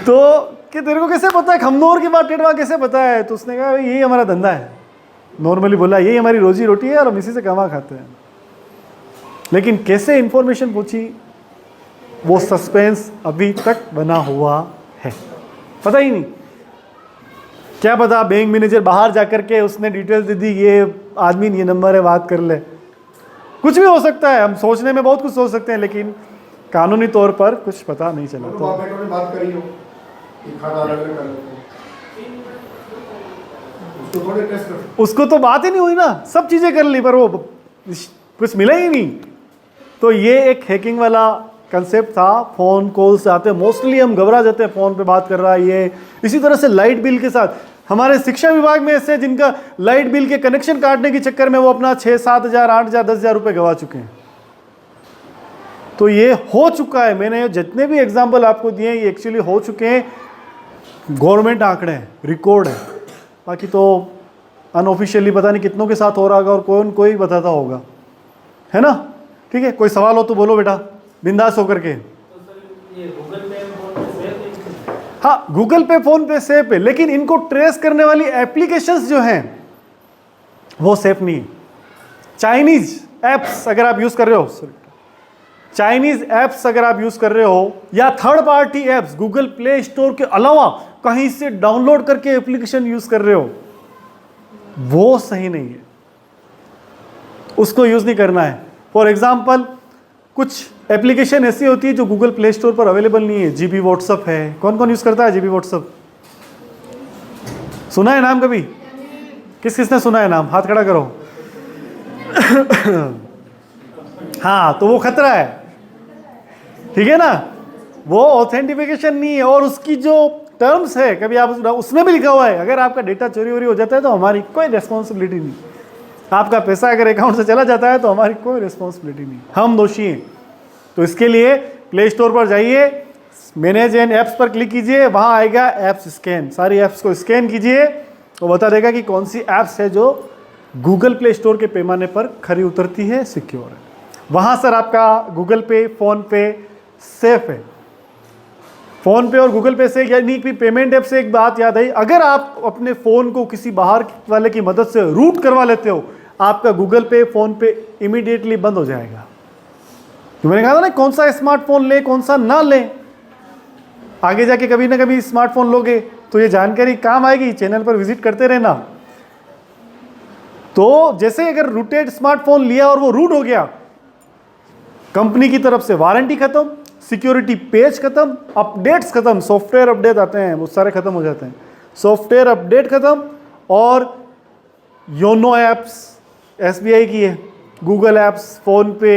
तो कि तेरे को कैसे पता है, खमनोर की बात टेढ़वा कैसे पता है? तो उसने कहा यही हमारा धंधा है, नॉर्मली बोला यही हमारी रोजी रोटी है और हम इसी से कमा खाते हैं। लेकिन कैसे इंफॉर्मेशन पूछी वो सस्पेंस अभी तक बना हुआ है, पता ही नहीं। क्या पता बैंक मैनेजर बाहर जाकर के उसने डिटेल्स दे दी, ये आदमी ये नंबर है, बात कर ले। कुछ भी हो सकता है, हम सोचने में बहुत कुछ सोच सकते हैं, लेकिन कानूनी तौर पर कुछ पता नहीं चला। तो बात करी हो कि खाता अलग कर लेते हैं, उसको थोड़े टेस्ट कर, उसको तो बात ही नहीं हुई ना, सब चीज़ें कर ली पर वो कुछ मिला ही नहीं। तो ये एक हैकिंग वाला कंसेप्ट था। फ़ोन कॉल से आते मोस्टली हम घबरा जाते हैं, फ़ोन पे बात कर रहा है ये। इसी तरह से लाइट बिल के साथ हमारे शिक्षा विभाग में ऐसे जिनका लाइट बिल के कनेक्शन काटने के चक्कर में वो अपना 6-7 हज़ार 8 हज़ार 10 हज़ार रुपये गवा चुके हैं। तो ये हो चुका है। मैंने जितने भी एग्जाम्पल आपको दिए ये एक्चुअली हो चुके हैं, गवर्नमेंट आंकड़े हैं, रिकॉर्ड है। बाकी तो अनऑफिशियली पता नहीं कितनों के साथ हो रहा होगा और कौन कोई बताता होगा, है ना? ठीक है, कोई सवाल हो तो बोलो बेटा, बिंदास होकर के। हाँ, गूगल पे फोन पे सेफ है, लेकिन इनको ट्रेस करने वाली एप्लीकेशंस जो हैं वो सेफ नहीं है। चाइनीज एप्स अगर आप यूज कर रहे हो, चाइनीज एप्स अगर आप यूज कर रहे हो या third party apps Google play store के अलावा कहीं से डाउनलोड करके एप्लीकेशन यूज कर रहे हो, वो सही नहीं है, उसको यूज नहीं करना है। फॉर एग्जाम्पल कुछ एप्लीकेशन ऐसी होती है जो गूगल प्ले स्टोर पर अवेलेबल नहीं है। जीबी व्हाट्सअप है, कौन कौन यूज करता है जीबी व्हाट्सअप? सुना है नाम कभी? किस किसने सुना है नाम? हाथ खड़ा करो। हाँ, तो वो खतरा है, ठीक है ना? वो ऑथेंटिफिकेशन नहीं है और उसकी जो टर्म्स है कभी आप उसमें भी लिखा हुआ है अगर आपका डेटा चोरी वोरी हो जाता है तो हमारी कोई रिस्पॉन्सिबिलिटी नहीं। आपका पैसा अगर अकाउंट से चला जाता है तो हमारी कोई रिस्पॉन्सिबिलिटी नहीं, हम दोषी हैं। तो इसके लिए प्ले स्टोर पर जाइए, मैनेज एंड ऐप्स पर क्लिक कीजिए, वहाँ आएगा ऐप्स स्कैन, सारी ऐप्स को स्कैन कीजिए, वो बता देगा कि कौन सी ऐप्स है जो गूगल प्ले स्टोर के पैमाने पर खरी उतरती है, सिक्योर है। वहाँ सर आपका गूगल पे, फ़ोन पे सेफ है। फ़ोन पे और गूगल पे से यानी कि पेमेंट ऐप से एक बात याद आई, अगर आप अपने फ़ोन को किसी बाहर वाले की मदद से रूट करवा लेते हो, आपका गूगल पे, फ़ोन पे इमीडिएटली बंद हो जाएगा। तो मैंने कहा था ना, कौन सा स्मार्टफोन ले कौन सा ना ले, आगे जाके कभी ना कभी स्मार्टफोन लोगे तो ये जानकारी काम आएगी, चैनल पर विजिट करते रहना। तो जैसे अगर रूटेड स्मार्टफोन लिया और वो रूट हो गया, कंपनी की तरफ से वारंटी खत्म, सिक्योरिटी पेज खत्म, अपडेट्स खत्म, सॉफ्टवेयर अपडेट आते हैं वो सारे खत्म हो जाते हैं, सॉफ्टवेयर अपडेट खत्म, और योनो ऐप्स एसबीआई की है, गूगल ऐप्स, फ़ोन पे,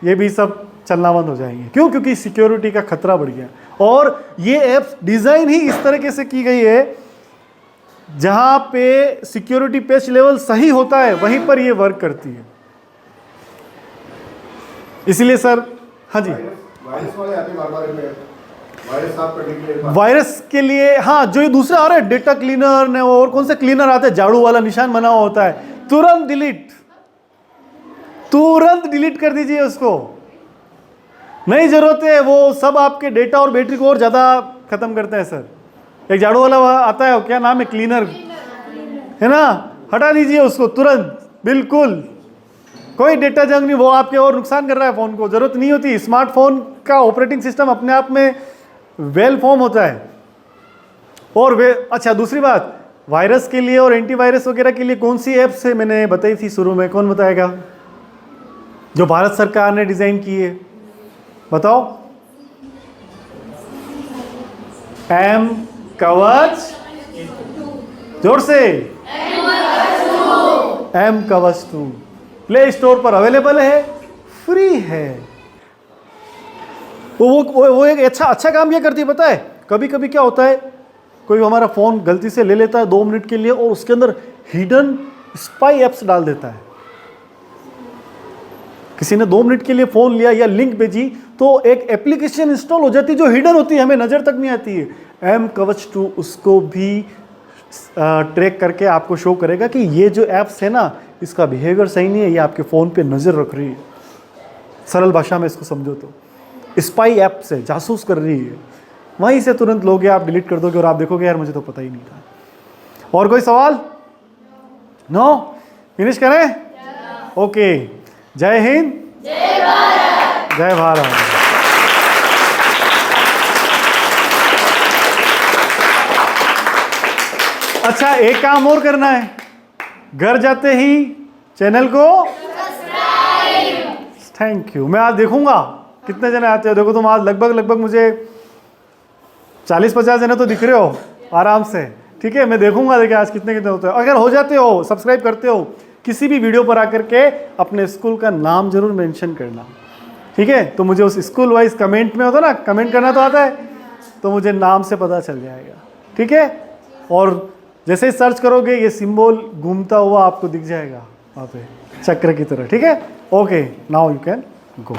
ये भी सब चलना बंद हो जाएंगे। क्यों? क्योंकि सिक्योरिटी का खतरा बढ़ गया। और ये ऐप्स डिज़ाइन ही इस तरीके से की गई है जहां पे सिक्योरिटी पेज लेवल सही होता है वहीं पर ये वर्क करती है। इसीलिए सर, हाँ जी, वायरस वाले आते हैं बार-बार इनमें, वायरस साफ करने के लिए। वायरस के लिए हाँ, जो ये दूसरे आ रहे हैं डेटा क्लीनर ने, और कौन से क्लीनर आते हैं, झाड़ू वाला निशान बना हुआ होता है, तुरंत डिलीट कर दीजिए उसको, नहीं जरूरत है। वो सब आपके डेटा और बैटरी को और ज़्यादा खत्म करते हैं सर। एक झाड़ू वाला आता है, क्या नाम है, क्लीनर है ना, हटा दीजिए उसको तुरंत, बिल्कुल कोई डेटा जंग नहीं, वो आपके और नुकसान कर रहा है फ़ोन को, ज़रूरत नहीं होती। स्मार्टफोन का ऑपरेटिंग सिस्टम अपने आप में वेल फॉर्म होता है। और अच्छा, दूसरी बात, वायरस के लिए और एंटीवायरस वगैरह के लिए कौन सी ऐप्स है मैंने बताई थी शुरू में, कौन बताएगा? जो भारत सरकार ने डिज़ाइन की है, बताओ। एम कवच, जोर से, एम कवच 2 प्ले स्टोर पर अवेलेबल है, फ्री है। वो एक अच्छा काम ये करती है, पता है? कभी कभी क्या होता है, कोई हमारा फ़ोन गलती से ले लेता है 2 मिनट के लिए और उसके अंदर हिडन स्पाई एप्स डाल देता है। किसी ने 2 मिनट के लिए फ़ोन लिया या लिंक भेजी तो एक एप्लीकेशन इंस्टॉल हो जाती है जो हिडन होती है, हमें नज़र तक नहीं आती है। एम कवच 2 उसको भी ट्रैक करके आपको शो करेगा कि ये जो ऐप्स है ना, इसका बिहेवियर सही नहीं है, ये आपके फ़ोन पे नज़र रख रही है। सरल भाषा में इसको समझो तो स्पाई ऐप से जासूस कर रही है, वहीं से तुरंत लोगे आप, डिलीट कर दोगे और आप देखोगे यार मुझे तो पता ही नहीं था। और कोई सवाल? नो? फिनिश करें? ओके। जय हिंद, जय भारत, जय भारत। अच्छा, एक काम और करना है, घर जाते ही चैनल को सब्सक्राइब। Thank you. मैं आज देखूंगा कितने जने आते हो। देखो तुम आज लगभग मुझे 40-50 जने तो दिख रहे हो आराम से, ठीक है? मैं देखूंगा, देखिए आज कितने होते हो। अगर हो जाते हो, सब्सक्राइब करते हो, किसी भी वीडियो पर आकर के अपने स्कूल का नाम जरूर मेंशन करना, ठीक है? तो मुझे उस स्कूल वाइज कमेंट में होता ना, कमेंट करना तो आता है, तो मुझे नाम से पता चल जाएगा, ठीक है? और जैसे ही सर्च करोगे ये सिंबल घूमता हुआ आपको दिख जाएगा वहाँ पे चक्र की तरह, ठीक है? Okay, now you can go.